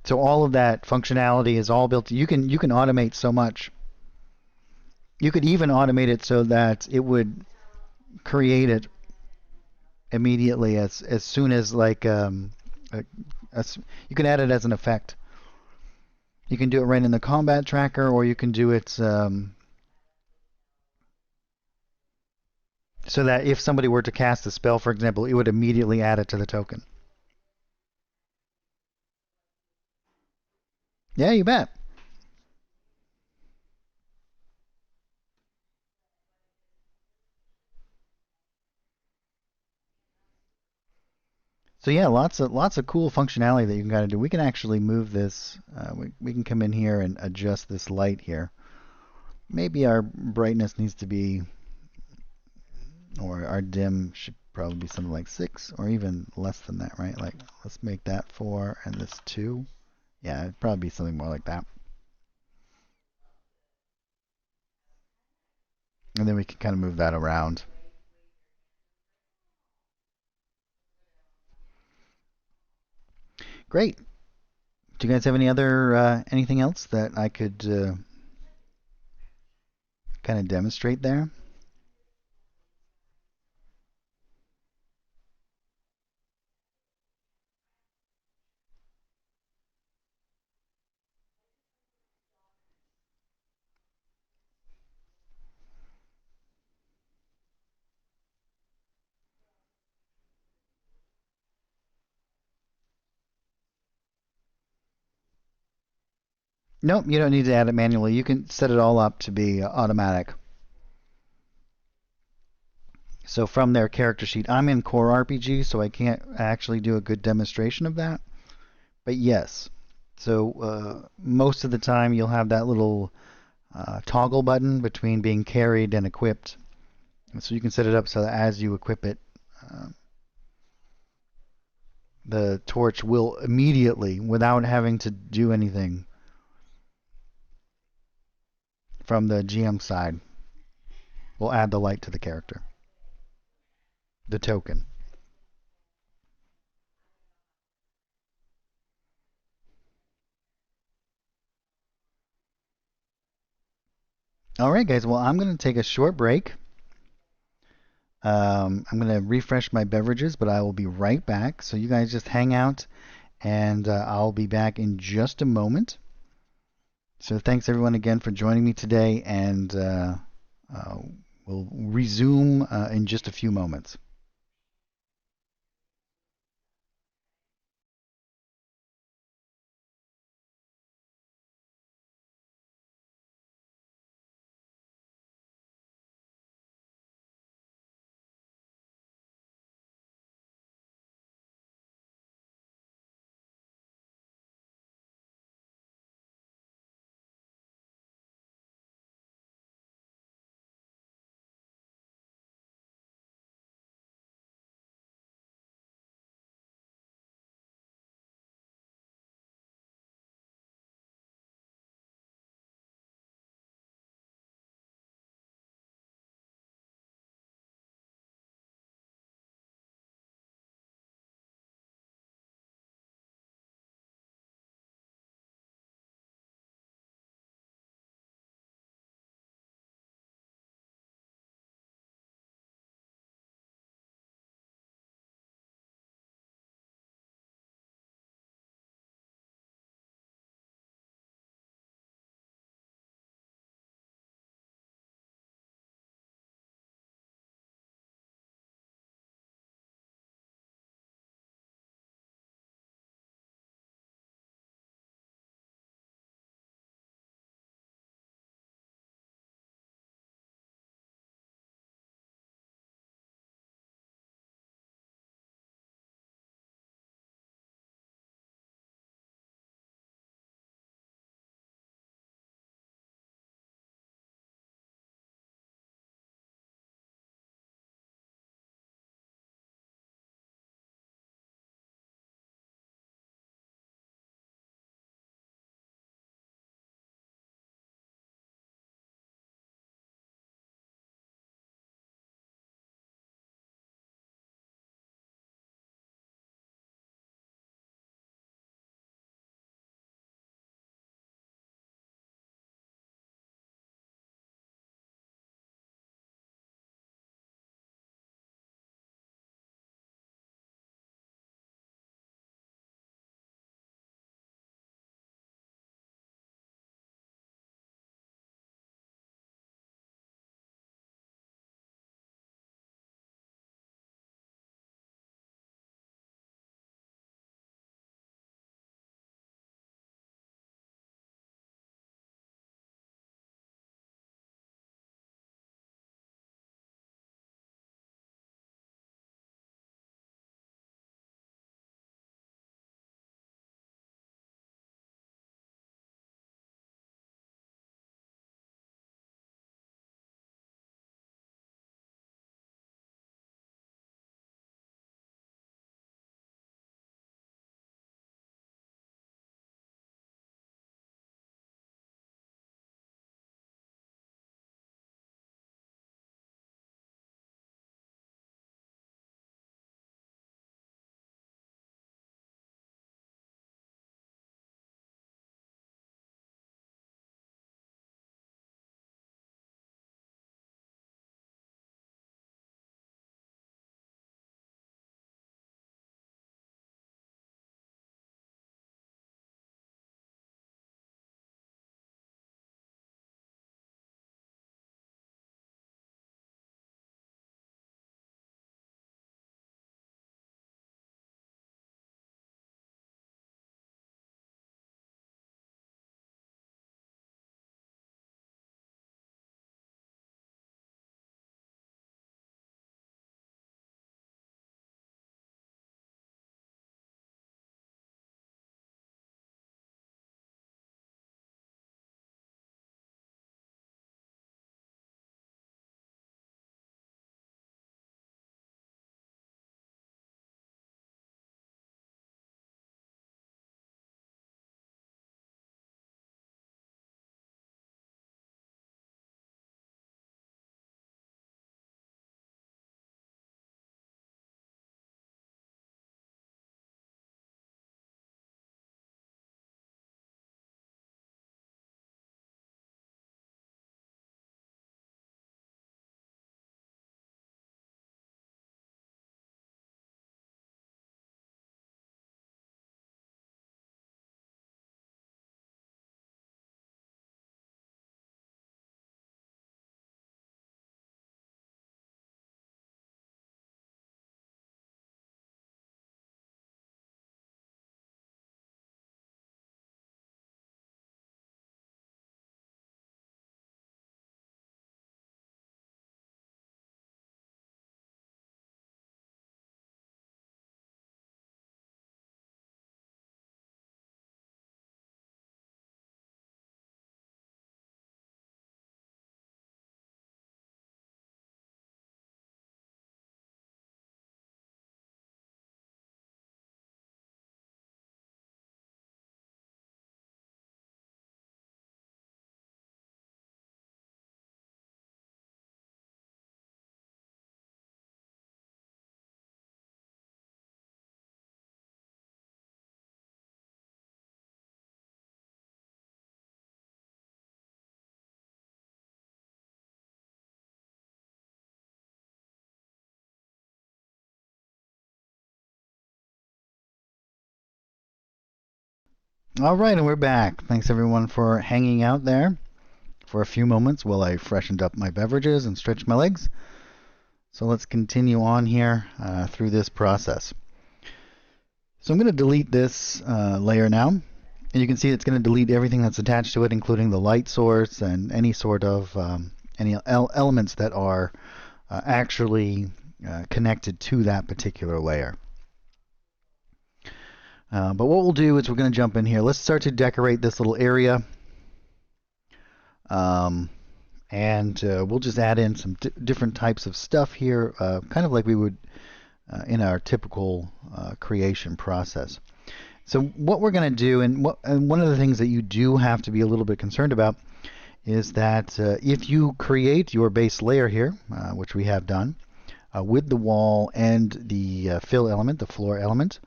So all of that functionality is all built. You can automate so much. You could even automate it so that it would create it immediately as soon as like you can add it as an effect. You can do it right in the combat tracker, or you can do it so that if somebody were to cast a spell, for example, it would immediately add it to the token. Yeah, you bet. So yeah, lots of cool functionality that you can kind of do. We can actually move this. We can come in here and adjust this light here. Maybe our brightness needs to be, or our dim should probably be something like 6 or even less than that, right? Like let's make that 4 and this 2. Yeah, it'd probably be something more like that. And then we can kind of move that around. Great. Do you guys have any other anything else that I could kind of demonstrate there? Nope, you don't need to add it manually. You can set it all up to be automatic. So from their character sheet, I'm in Core RPG, so I can't actually do a good demonstration of that. But yes, so most of the time you'll have that little toggle button between being carried and equipped. So you can set it up so that as you equip it, the torch will immediately, without having to do anything from the GM side, will add the light to the character, the token. All right, guys. Well, I'm going to take a short break. I'm going to refresh my beverages, but I will be right back. So you guys just hang out, and I'll be back in just a moment. So thanks everyone again for joining me today, and we'll resume in just a few moments. All right, and we're back. Thanks everyone for hanging out there for a few moments while I freshened up my beverages and stretched my legs. So let's continue on here through this process. So I'm going to delete this layer now. And you can see it's going to delete everything that's attached to it, including the light source and any sort of any elements that are actually connected to that particular layer. But what we'll do is we're going to jump in here. Let's start to decorate this little area. And we'll just add in some different types of stuff here, kind of like we would in our typical creation process. So what we're going to do, and one of the things that you do have to be a little bit concerned about, is that if you create your base layer here, which we have done, with the wall and the fill element, the floor element,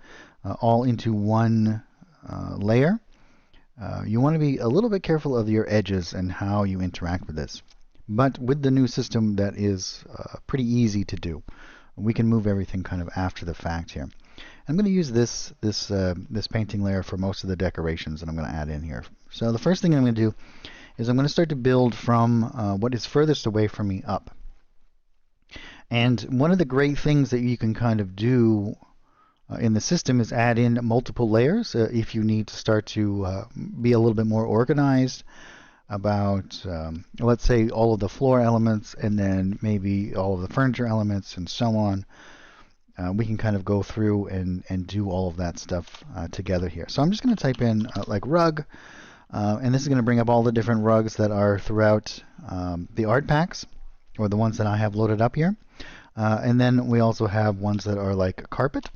all into one layer, you want to be a little bit careful of your edges and how you interact with this. But with the new system, that is pretty easy to do. We can move everything kind of after the fact here. I'm going to use this painting layer for most of the decorations that I'm going to add in here. So the first thing I'm going to do is I'm going to start to build from what is furthest away from me up. And one of the great things that you can kind of do in the system is add in multiple layers if you need to start to be a little bit more organized about, let's say, all of the floor elements and then maybe all of the furniture elements and so on. We can kind of go through and do all of that stuff together here. So I'm just going to type in like rug, and this is going to bring up all the different rugs that are throughout the art packs, or the ones that I have loaded up here. And then we also have ones that are like carpet.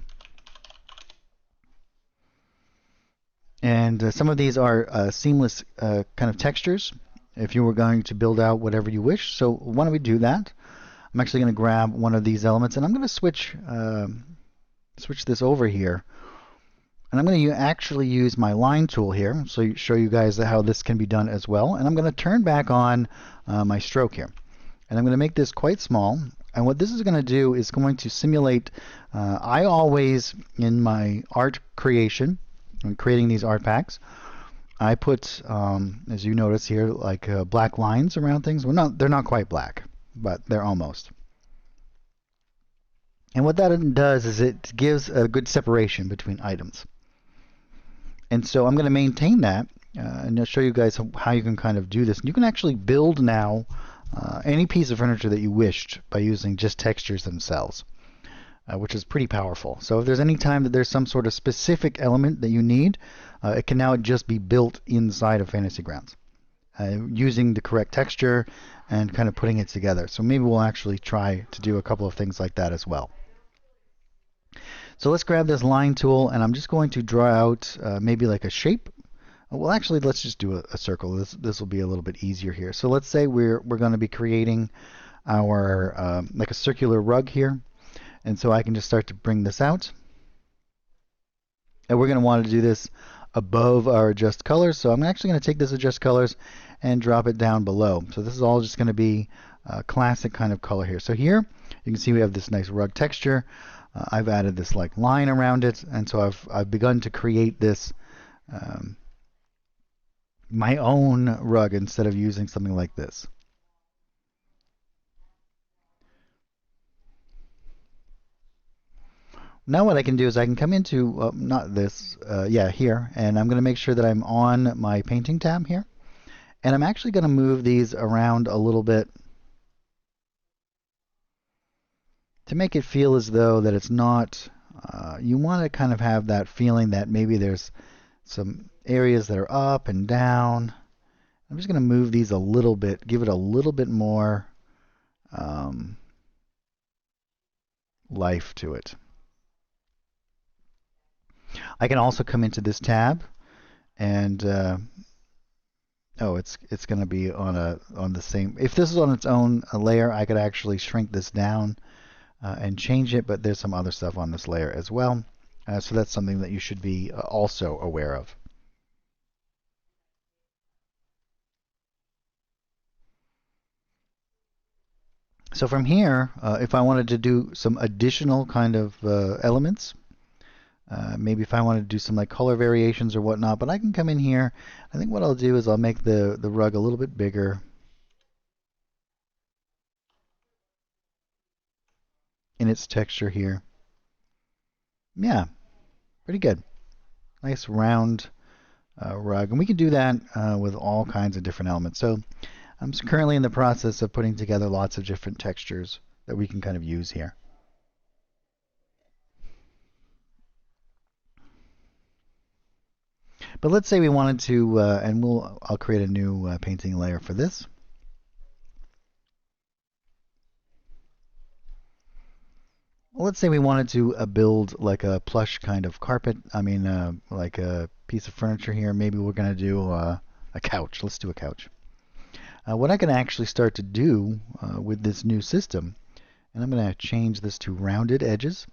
And some of these are seamless kind of textures if you were going to build out whatever you wish. So why don't we do that? I'm actually going to grab one of these elements and I'm going to switch this over here. And I'm going to actually use my line tool here, so show you guys how this can be done as well. And I'm going to turn back on my stroke here. And I'm going to make this quite small. And what this is going to do is going to simulate, I always, in my art creation, when creating these art packs, I put, as you notice here, like black lines around things. Well, they're not quite black, but they're almost. And what that does is it gives a good separation between items. And so I'm going to maintain that, and I'll show you guys how you can kind of do this. You can actually build now any piece of furniture that you wished by using just textures themselves. Which is pretty powerful. So if there's any time that there's some sort of specific element that you need, it can now just be built inside of Fantasy Grounds using the correct texture and kind of putting it together. So maybe we'll actually try to do a couple of things like that as well. So let's grab this line tool, and I'm just going to draw out maybe like a shape. Well, actually, let's just do a circle. This will be a little bit easier here. So let's say we're going to be creating our like a circular rug here. And so I can just start to bring this out. And we're going to want to do this above our adjust colors. So I'm actually going to take this adjust colors and drop it down below. So this is all just going to be a classic kind of color here. So here you can see we have this nice rug texture. I've added this like line around it. And so I've begun to create this my own rug instead of using something like this. Now what I can do is I can come into, not this, here, and I'm going to make sure that I'm on my painting tab here. And I'm actually going to move these around a little bit to make it feel as though that it's not, you want to kind of have that feeling that maybe there's some areas that are up and down. I'm just going to move these a little bit, give it a little bit more life to it. I can also come into this tab and it's going to be on the same. If this is on its own layer, I could actually shrink this down and change it, but there's some other stuff on this layer as well. So that's something that you should be also aware of. So from here, if I wanted to do some additional kind of elements, Maybe if I want to do some like color variations or whatnot, but I can come in here. I think what I'll do is I'll make the rug a little bit bigger in its texture here. Yeah, pretty good. Nice round rug. And we can do that with all kinds of different elements. So I'm currently in the process of putting together lots of different textures that we can kind of use here. But let's say we wanted to, and I'll create a new painting layer for this. Well, let's say we wanted to build like a plush kind of carpet. I mean, like a piece of furniture here. Maybe we're going to do a couch. Let's do a couch. What I can actually start to do with this new system, and I'm going to change this to rounded edges,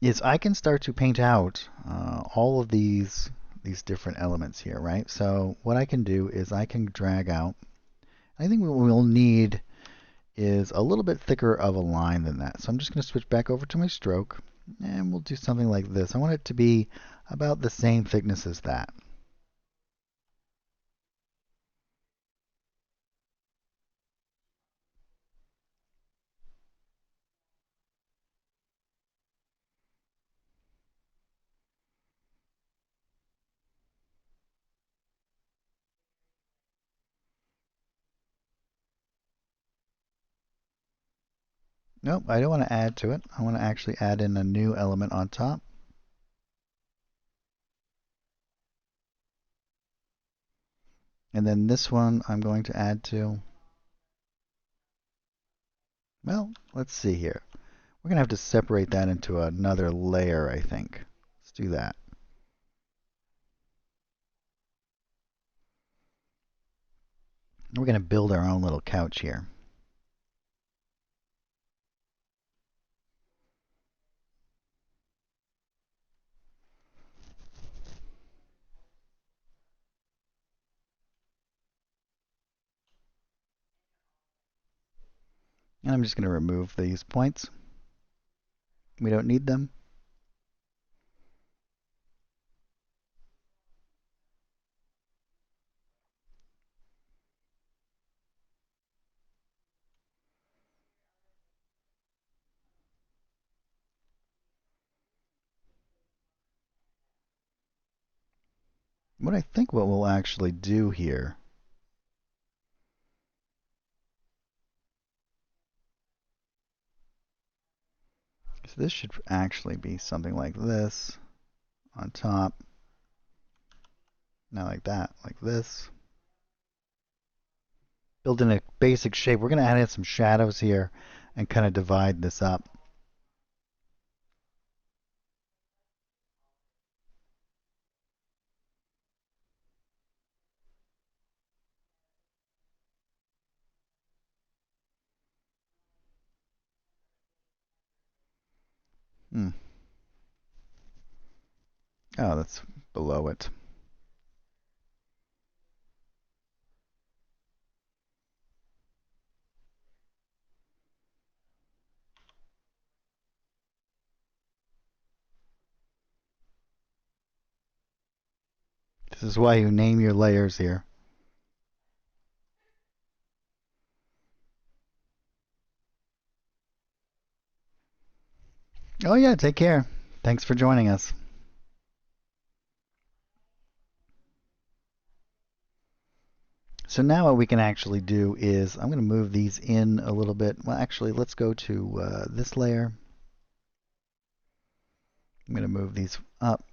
is I can start to paint out all of these different elements here, right? So what I can do is I can drag out. I think what we'll need is a little bit thicker of a line than that. So I'm just going to switch back over to my stroke, and we'll do something like this. I want it to be about the same thickness as that. Nope, I don't want to add to it. I want to actually add in a new element on top. And then this one I'm going to add to, well, let's see here. We're going to have to separate that into another layer, I think. Let's do that. We're going to build our own little couch here. And I'm just going to remove these points. We don't need them. What I think what we'll actually do here is this should actually be something like this on top. Now like that, like this. Build in a basic shape. We're going to add in some shadows here and kind of divide this up. Oh, that's below it. This is why you name your layers here. Oh yeah, take care. Thanks for joining us. So now what we can actually do is, I'm going to move these in a little bit. Well, actually, let's go to this layer. I'm going to move these up.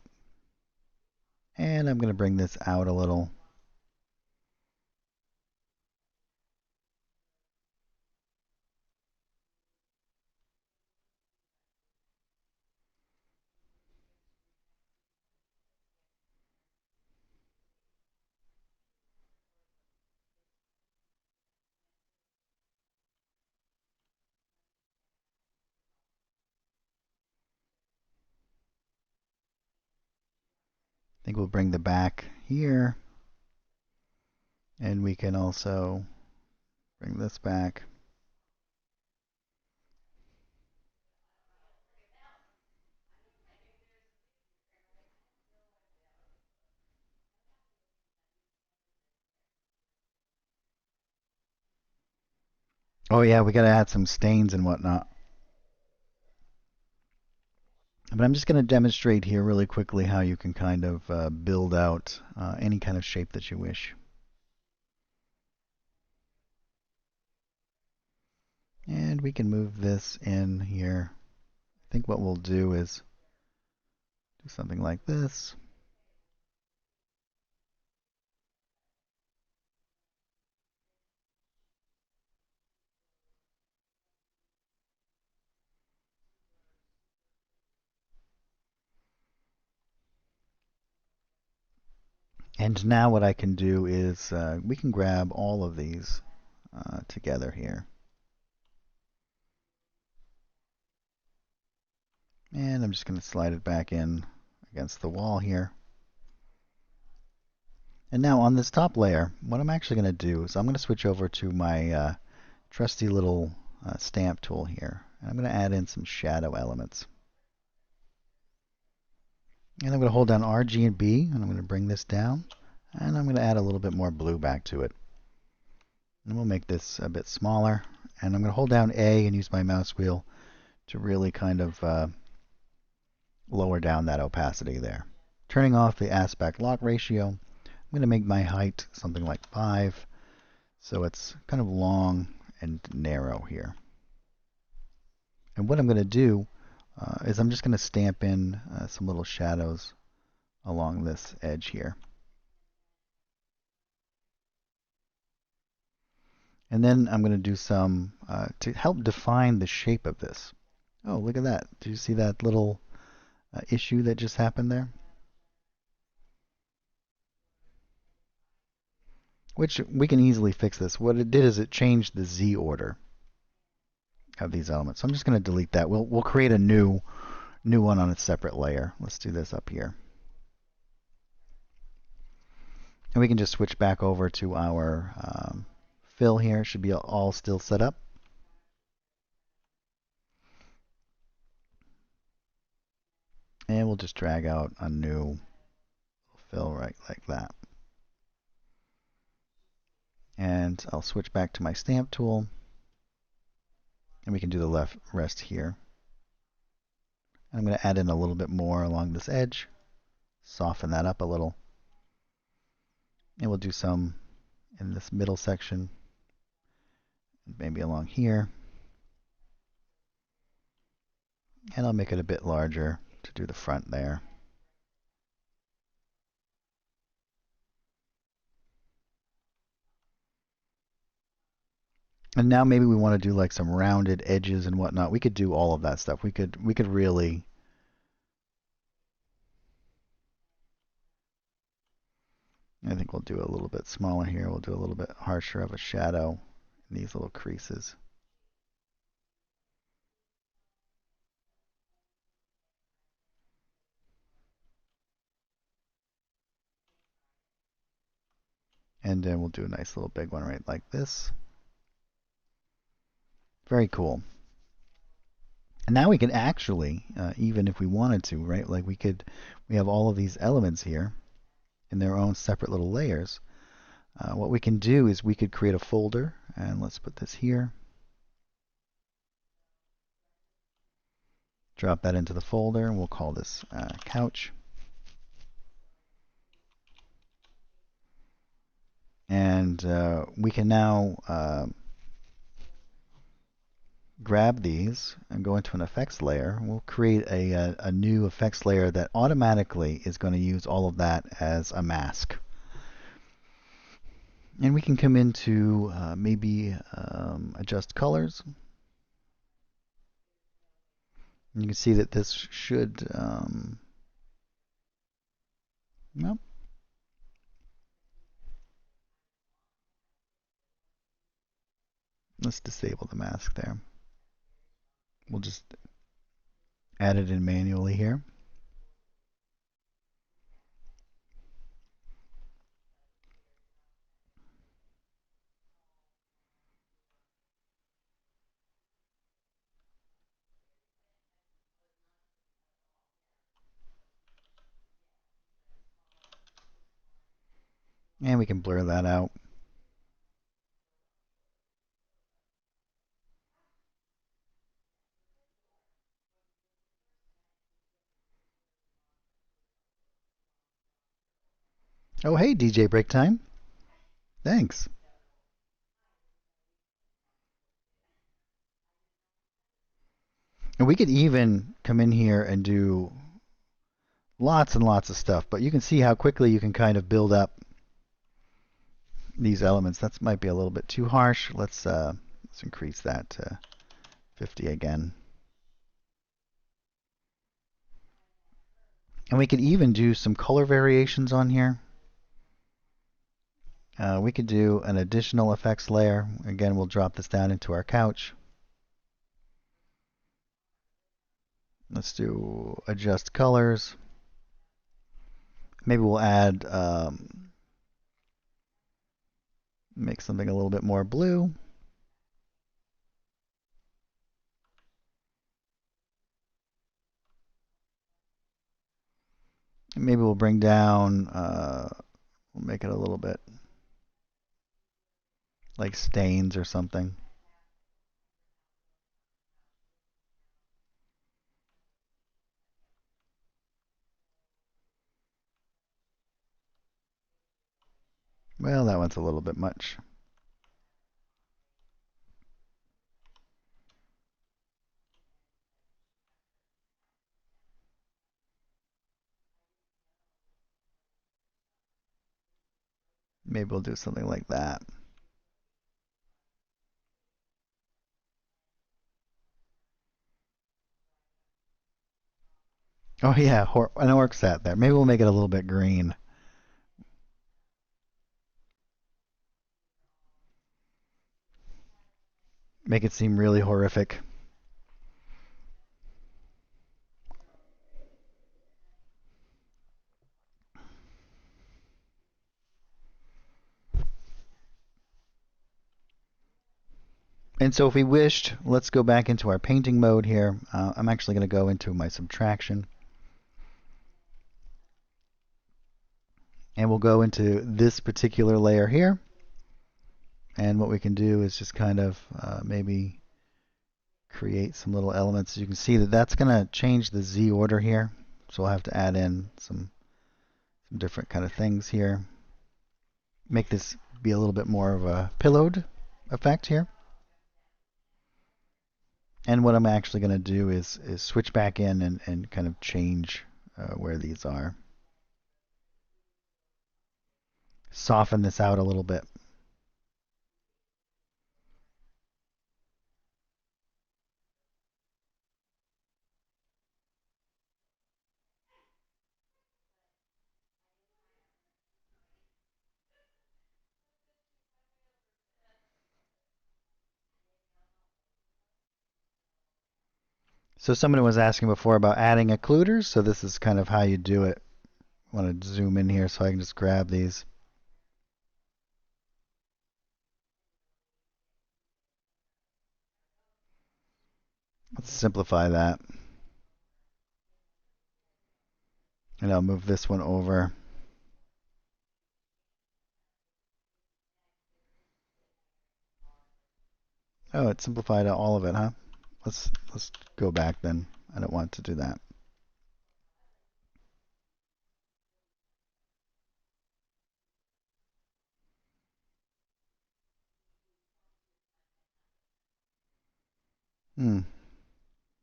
And I'm going to bring this out a little. I think we'll bring the back here. And we can also bring this back. Oh yeah, we got to add some stains and whatnot. But I'm just going to demonstrate here really quickly how you can kind of build out any kind of shape that you wish. And we can move this in here. I think what we'll do is do something like this. And now what I can do is we can grab all of these together here. And I'm just going to slide it back in against the wall here. And now on this top layer, what I'm actually going to do is I'm going to switch over to my trusty little stamp tool here. And I'm going to add in some shadow elements. And I'm going to hold down R, G, and B, and I'm going to bring this down. And I'm going to add a little bit more blue back to it. And we'll make this a bit smaller. And I'm going to hold down A and use my mouse wheel to really kind of lower down that opacity there. Turning off the aspect lock ratio, I'm going to make my height something like 5, so it's kind of long and narrow here. And what I'm going to do is I'm just going to stamp in some little shadows along this edge here. And then I'm going to do some to help define the shape of this. Oh, look at that. Do you see that little issue that just happened there? Which we can easily fix this. What it did is it changed the Z order of these elements. So I'm just going to delete that. We'll create a new one on a separate layer. Let's do this up here. And we can just switch back over to our fill here. It should be all still set up. And we'll just drag out a new fill right like that. And I'll switch back to my stamp tool. And we can do the rest here. I'm going to add in a little bit more along this edge. Soften that up a little. And we'll do some in this middle section. Maybe along here. And I'll make it a bit larger to do the front there. And now maybe we want to do like some rounded edges and whatnot. We could do all of that stuff. We could really. I think we'll do a little bit smaller here. We'll do a little bit harsher of a shadow in these little creases. And then we'll do a nice little big one right like this. Very cool. And now we can actually, even if we wanted to, right? Like we have all of these elements here in their own separate little layers. What we can do is we could create a folder, and let's put this here. Drop that into the folder, and we'll call this couch. And we can now grab these and go into an effects layer. We'll create a new effects layer that automatically is going to use all of that as a mask. And we can come into maybe adjust colors. And you can see that this should, well, let's disable the mask there. We'll just add it in manually here. And we can blur that out. Oh, hey, DJ Break Time. Thanks. And we could even come in here and do lots and lots of stuff, but you can see how quickly you can kind of build up these elements. That might be a little bit too harsh. Let's increase that to 50 again. And we could even do some color variations on here. We could do an additional effects layer. Again, we'll drop this down into our couch. Let's do adjust colors. Maybe we'll add, make something a little bit more blue. Maybe we'll bring down, we'll make it a little bit like stains or something. Well, that one's a little bit much. Maybe we'll do something like that. Oh yeah, an orc sat there. Maybe we'll make it a little bit green. Make it seem really horrific. And so if we wished, let's go back into our painting mode here. I'm actually going to go into my subtraction. And we'll go into this particular layer here. And what we can do is just kind of maybe create some little elements. You can see that that's going to change the Z order here. So we'll have to add in some different kind of things here. Make this be a little bit more of a pillowed effect here. And what I'm actually going to do is switch back in and kind of change where these are. Soften this out a little bit. So someone was asking before about adding occluders, so this is kind of how you do it. I want to zoom in here so I can just grab these. Let's simplify that. And I'll move this one over. Oh, it simplified all of it, huh? Let's go back then. I don't want to do that.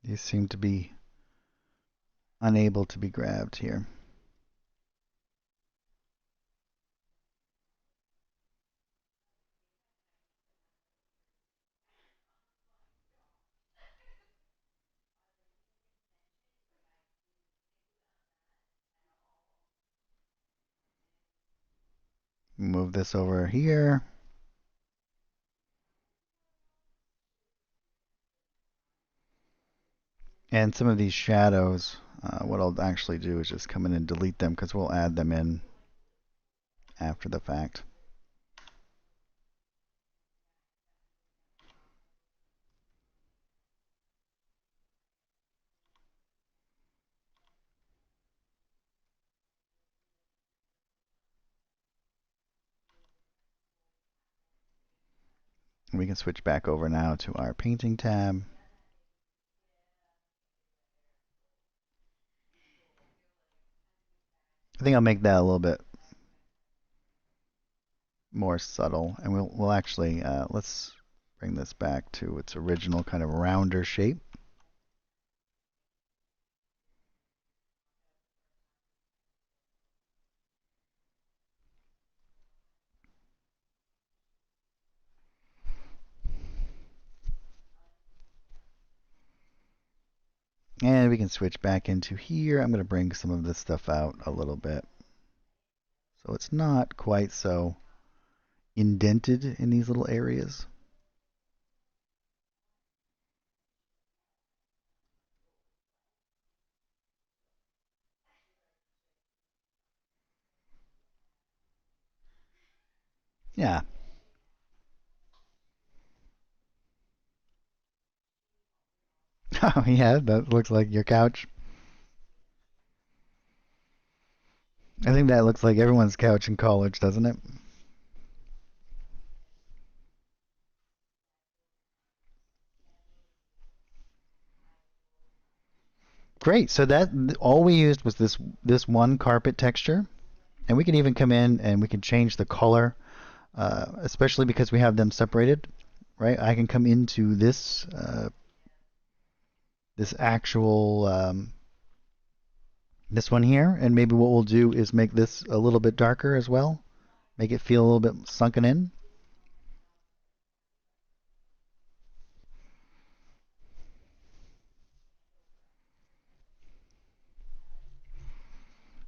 These seem to be unable to be grabbed here. Move this over here. And some of these shadows, what I'll actually do is just come in and delete them because we'll add them in after the fact. And we can switch back over now to our painting tab. I think I'll make that a little bit more subtle. And we'll actually, let's bring this back to its original kind of rounder shape. And we can switch back into here. I'm going to bring some of this stuff out a little bit. So it's not quite so indented in these little areas. Yeah. Oh, yeah, that looks like your couch. I think that looks like everyone's couch in college, doesn't it? Great. So that all we used was this one carpet texture, and we can even come in and we can change the color, especially because we have them separated, right? I can come into this actual this one here, and maybe what we'll do is make this a little bit darker as well, make it feel a little bit sunken in.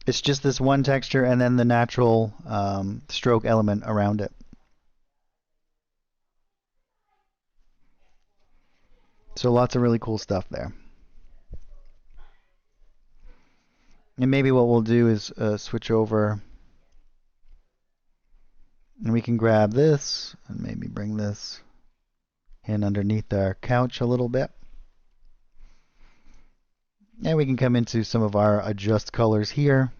It's just this one texture and then the natural stroke element around it. So lots of really cool stuff there. And maybe what we'll do is switch over and we can grab this and maybe bring this in underneath our couch a little bit. And we can come into some of our adjust colors here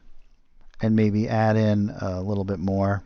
and maybe add in a little bit more.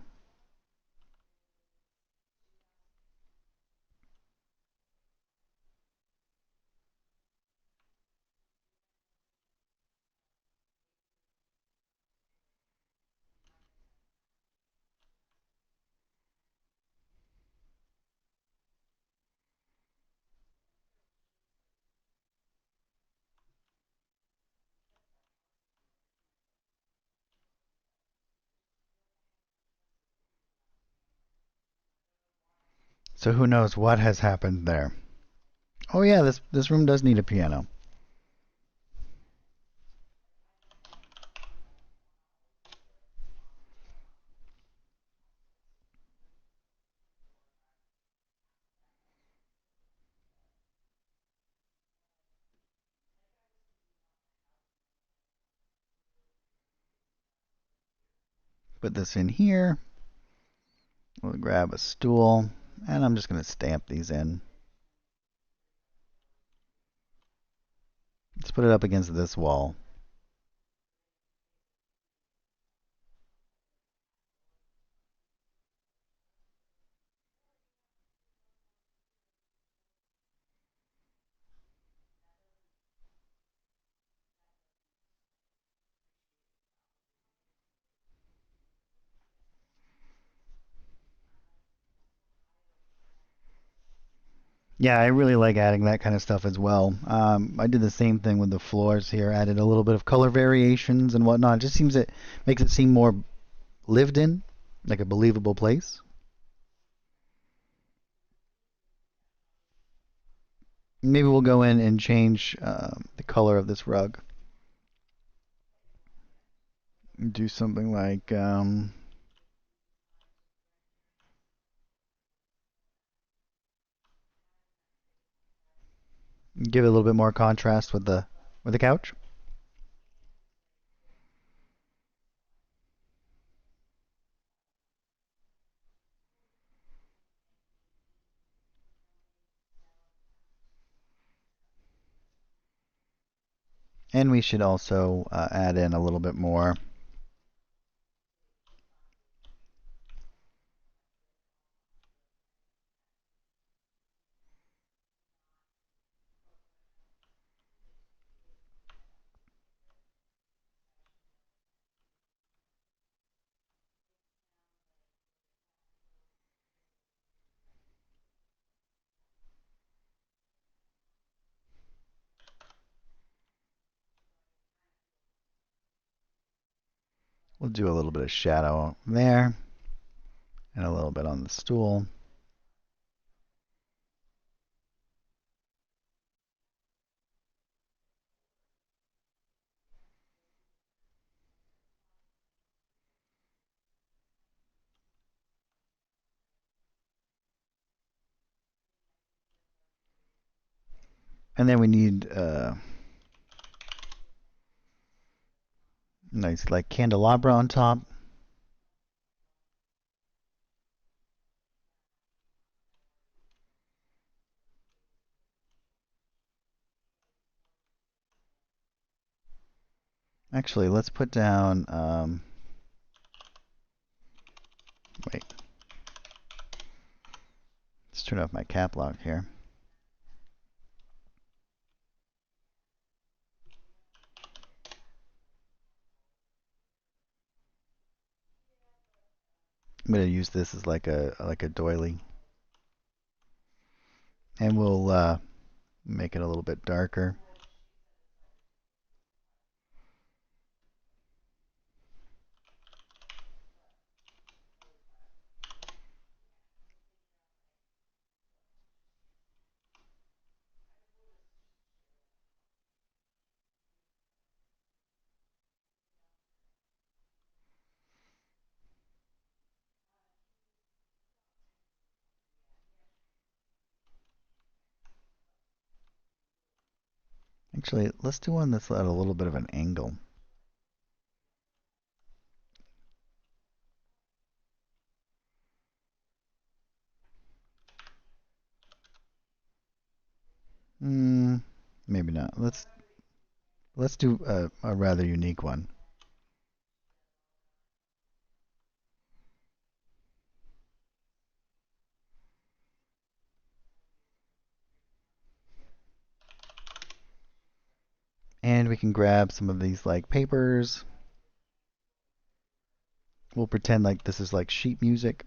So who knows what has happened there. Oh yeah, this room does need a piano. Put this in here. We'll grab a stool, and I'm just going to stamp these in. Let's put it up against this wall. Yeah, I really like adding that kind of stuff as well. I did the same thing with the floors here, added a little bit of color variations and whatnot. It just seems it makes it seem more lived in, like a believable place. Maybe we'll go in and change the color of this rug. Do something like give it a little bit more contrast with the couch. And we should also add in a little bit more. We'll do a little bit of shadow there and a little bit on the stool. And then we need nice like candelabra on top. Actually, let's put down, wait, let's turn off my cap lock here. I'm going to use this as like a doily. And we'll make it a little bit darker. Actually, let's do one that's at a little bit of an angle. Maybe not. Let's do a rather unique one. And we can grab some of these like papers. We'll pretend like this is like sheet music.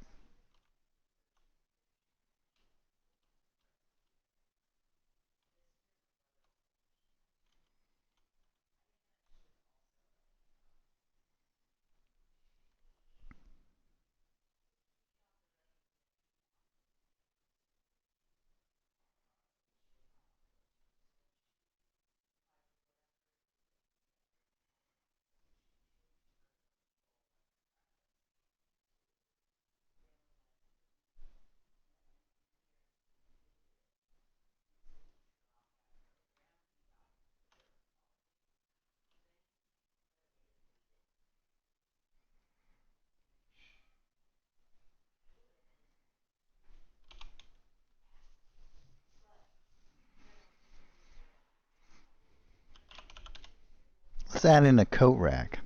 Let's add in a coat rack.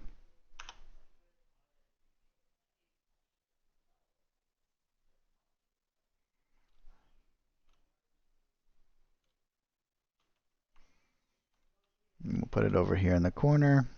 And we'll put it over here in the corner.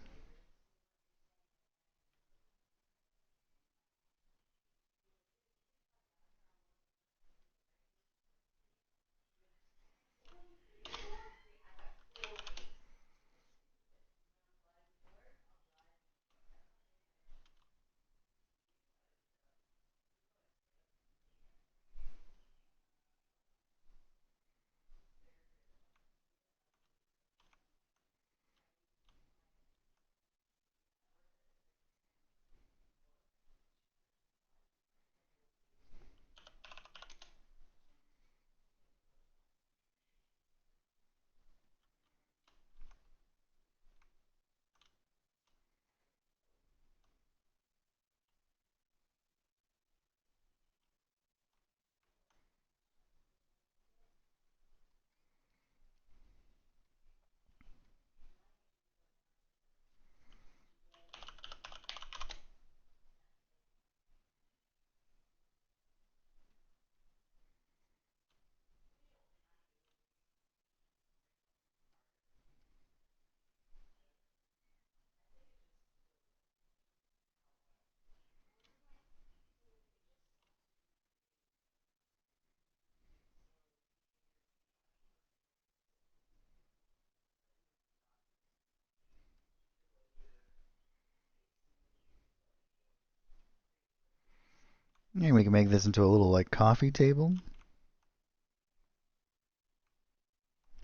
And we can make this into a little like coffee table.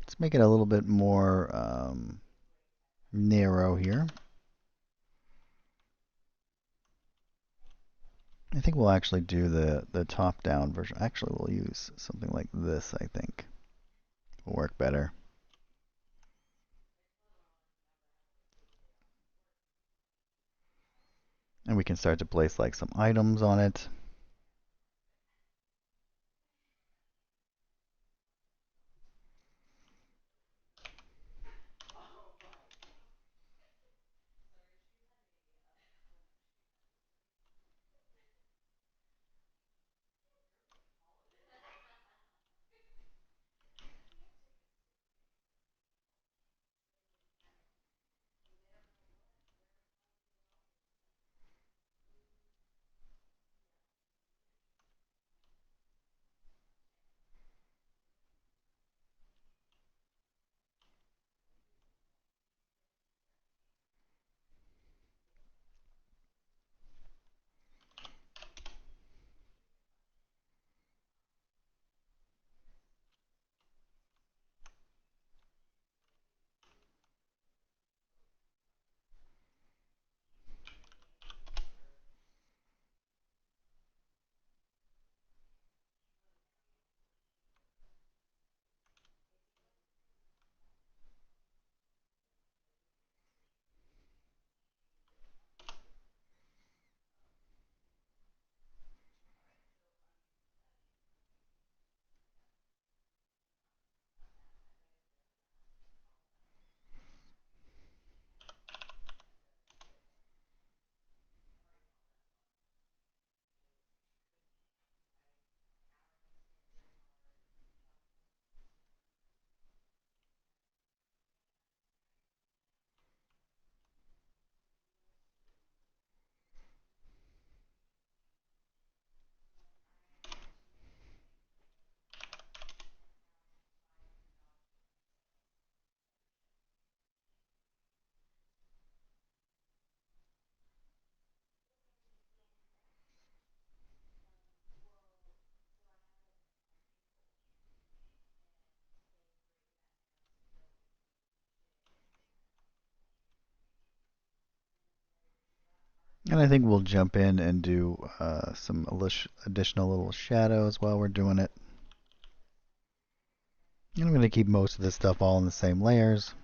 Let's make it a little bit more narrow here. I think we'll actually do the top-down version. Actually, we'll use something like this, I think. Will work better. And we can start to place like some items on it. And I think we'll jump in and do some additional little shadows while we're doing it. And I'm going to keep most of this stuff all in the same layers.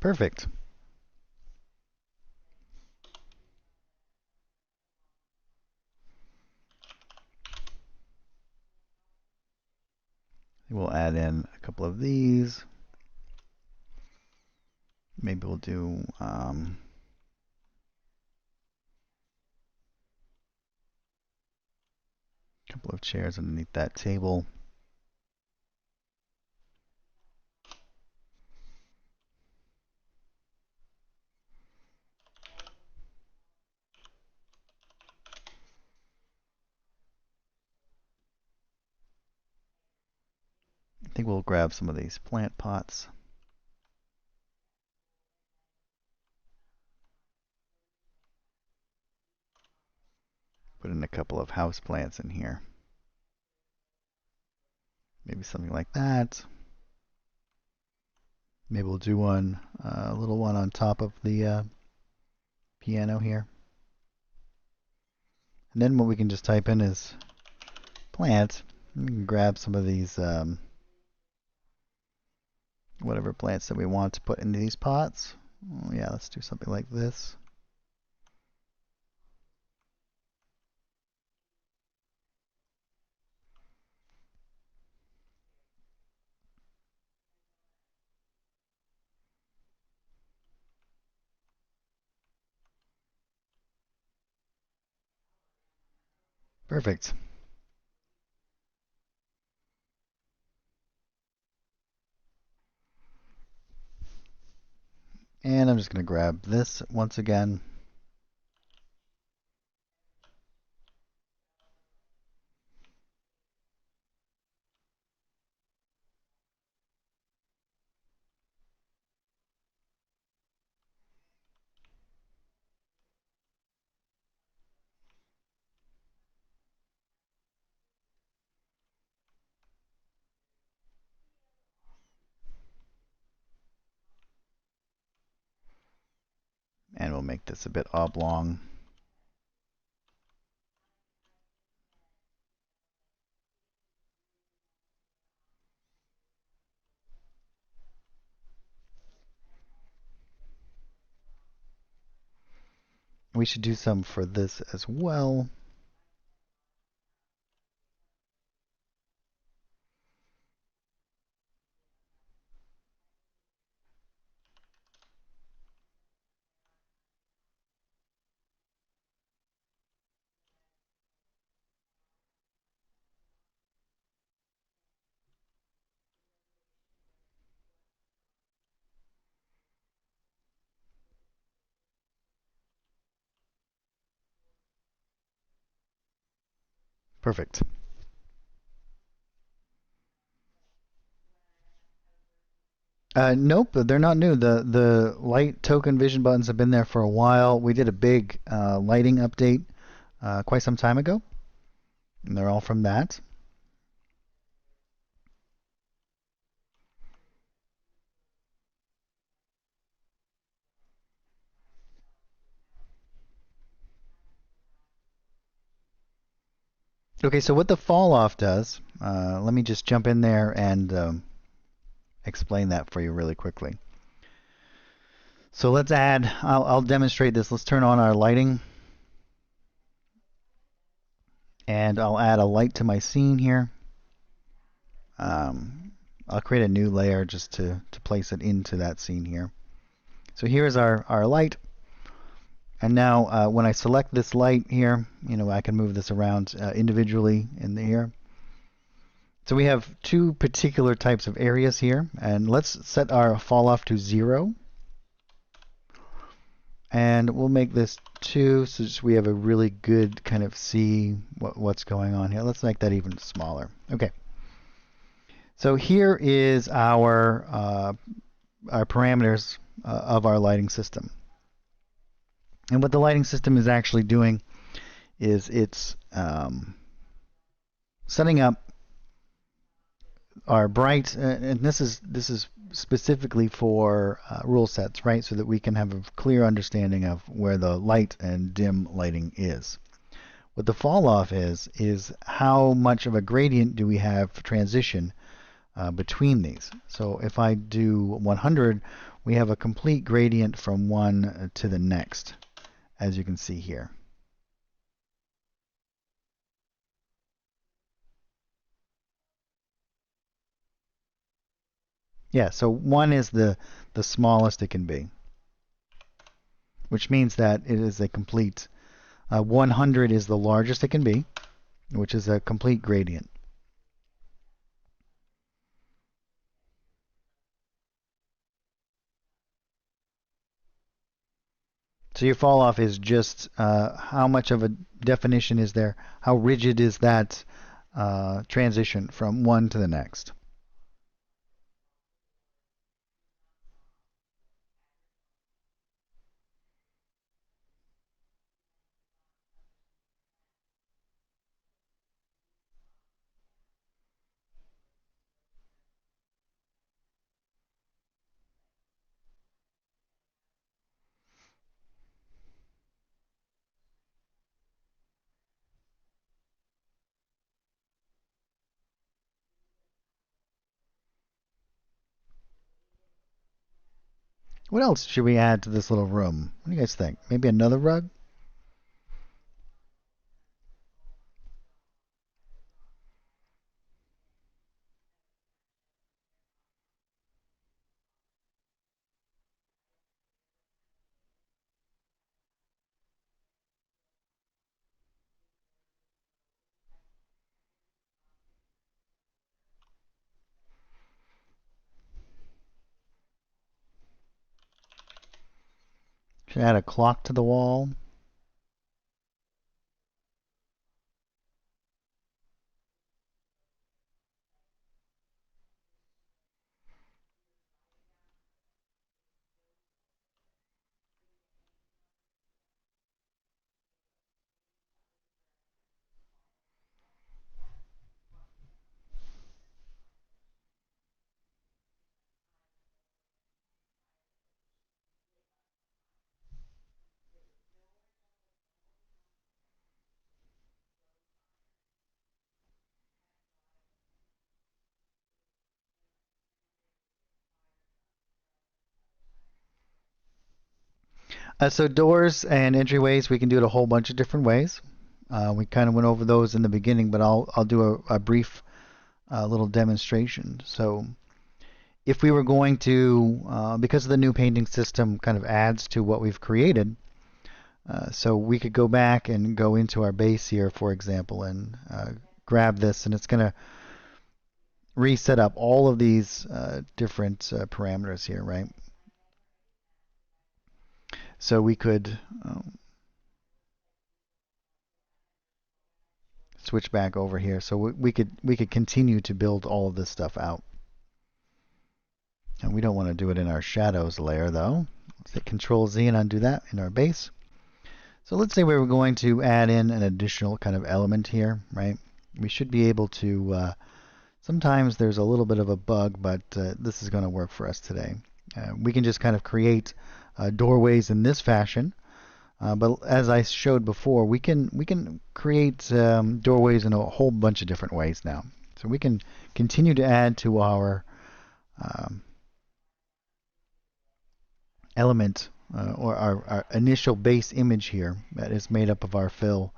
Perfect. We'll add in a couple of these. Maybe we'll do a couple of chairs underneath that table. I think we'll grab some of these plant pots. Put in a couple of house plants in here. Maybe something like that. Maybe we'll do one, a little one on top of the piano here. And then what we can just type in is plant. We can grab some of these whatever plants that we want to put into these pots. Oh, yeah, let's do something like this. Perfect. And I'm just going to grab this once again. And we'll make this a bit oblong. We should do some for this as well. Perfect. Nope, they're not new. The light token vision buttons have been there for a while. We did a big lighting update quite some time ago, and they're all from that. Okay, so what the fall off does, let me just jump in there and explain that for you really quickly. So let's add, I'll demonstrate this. Let's turn on our lighting. And I'll add a light to my scene here. I'll create a new layer just to place it into that scene here. So here's our light. And now when I select this light here, I can move this around individually in here. So we have two particular types of areas here. And let's set our fall off to 0. And we'll make this 2 so we have a really good kind of see what's going on here. Let's make that even smaller. Okay. So here is our parameters of our lighting system. And what the lighting system is actually doing is it's setting up our bright, and this is specifically for rule sets, right? So that we can have a clear understanding of where the light and dim lighting is. What the fall off is how much of a gradient do we have for transition between these. So if I do 100, we have a complete gradient from one to the next, as you can see here. Yeah, so 1 is the smallest it can be, which means that it is a complete, 100 is the largest it can be, which is a complete gradient. So your fall off is just how much of a definition is there, how rigid is that transition from one to the next. What else should we add to this little room? What do you guys think? Maybe another rug? Should I add a clock to the wall? So doors and entryways, we can do it a whole bunch of different ways. We kind of went over those in the beginning, but I'll do a brief little demonstration. So if we were going to, because of the new painting system kind of adds to what we've created, so we could go back and go into our base here, for example, and grab this, and it's going to reset up all of these different parameters here, right? So we could switch back over here. So we could continue to build all of this stuff out. And we don't want to do it in our shadows layer though. Let's hit Control Z and undo that in our base. So let's say we were going to add in an additional kind of element here, right? We should be able to, sometimes there's a little bit of a bug, but this is going to work for us today. We can just kind of create doorways in this fashion. But as I showed before, we can create doorways in a whole bunch of different ways now. So we can continue to add to our element or our initial base image here that is made up of our fill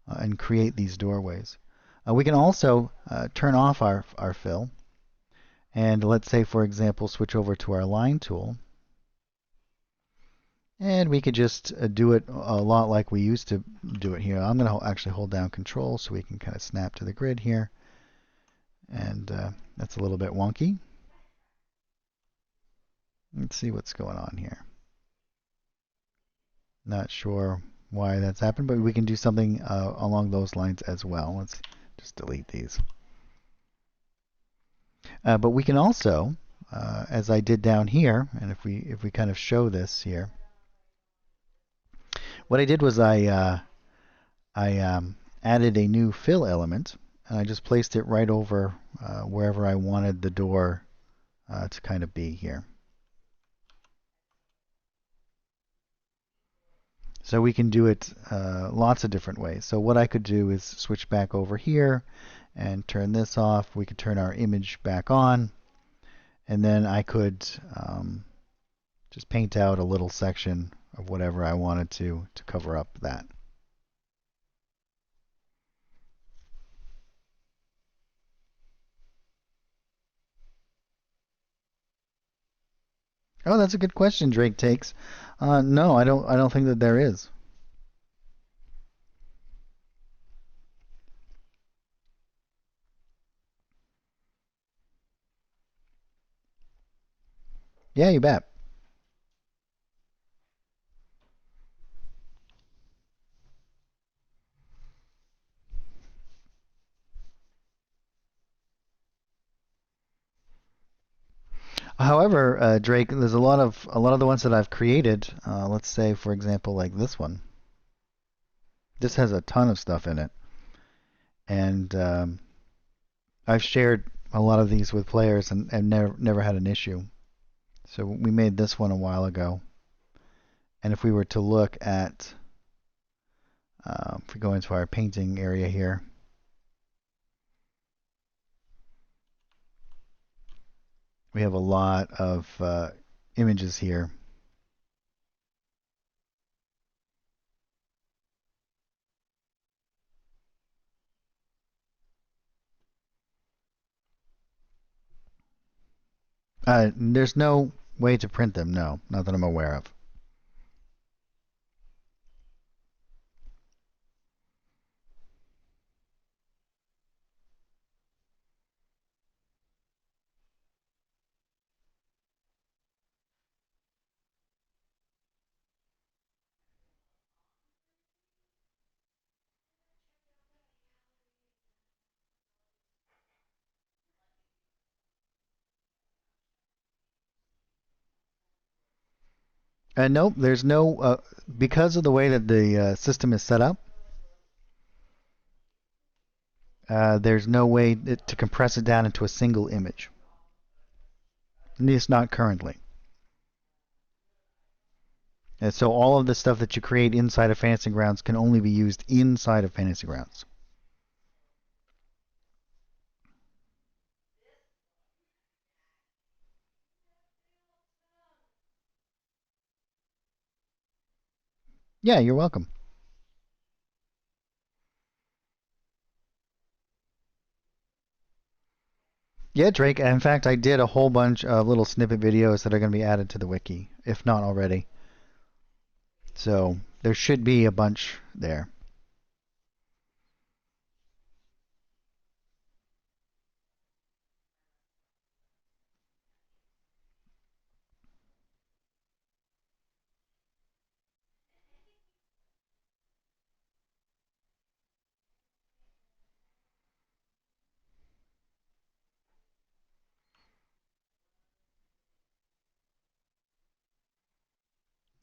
and create these doorways. We can also turn off our fill, and let's say, for example, switch over to our line tool. And we could just do it a lot like we used to do it here. I'm going to actually hold down Control so we can kind of snap to the grid here. And that's a little bit wonky. Let's see what's going on here. Not sure why that's happened, but we can do something along those lines as well. Let's just delete these. But we can also, as I did down here, and if we kind of show this here, what I did was I added a new fill element, and I just placed it right over wherever I wanted the door to kind of be here. So we can do it lots of different ways. So what I could do is switch back over here and turn this off. We could turn our image back on, and then I could just paint out a little section of whatever I wanted to cover up that. Oh, that's a good question, Drake takes. No, I don't think that there is. Yeah, you bet. However, Drake, there's a lot of the ones that I've created. Let's say, for example, like this one. This has a ton of stuff in it, and I've shared a lot of these with players and never had an issue. So we made this one a while ago, and if we were to look at, if we go into our painting area here, we have a lot of images here There's no way to print them, no, not that I'm aware of. Nope, there's no, because of the way that the system is set up, there's no way to compress it down into a single image. At least not currently. And so all of the stuff that you create inside of Fantasy Grounds can only be used inside of Fantasy Grounds. Yeah, you're welcome. Yeah, Drake. In fact, I did a whole bunch of little snippet videos that are going to be added to the wiki, if not already. So there should be a bunch there.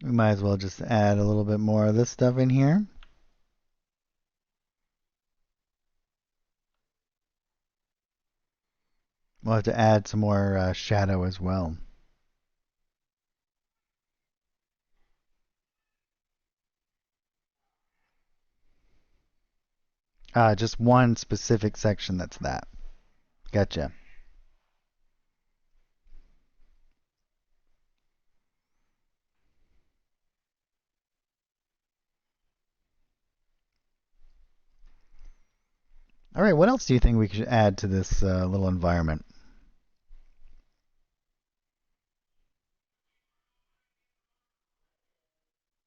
We might as well just add a little bit more of this stuff in here. We'll have to add some more shadow as well. Just one specific section that's that. Gotcha. All right, what else do you think we should add to this little environment?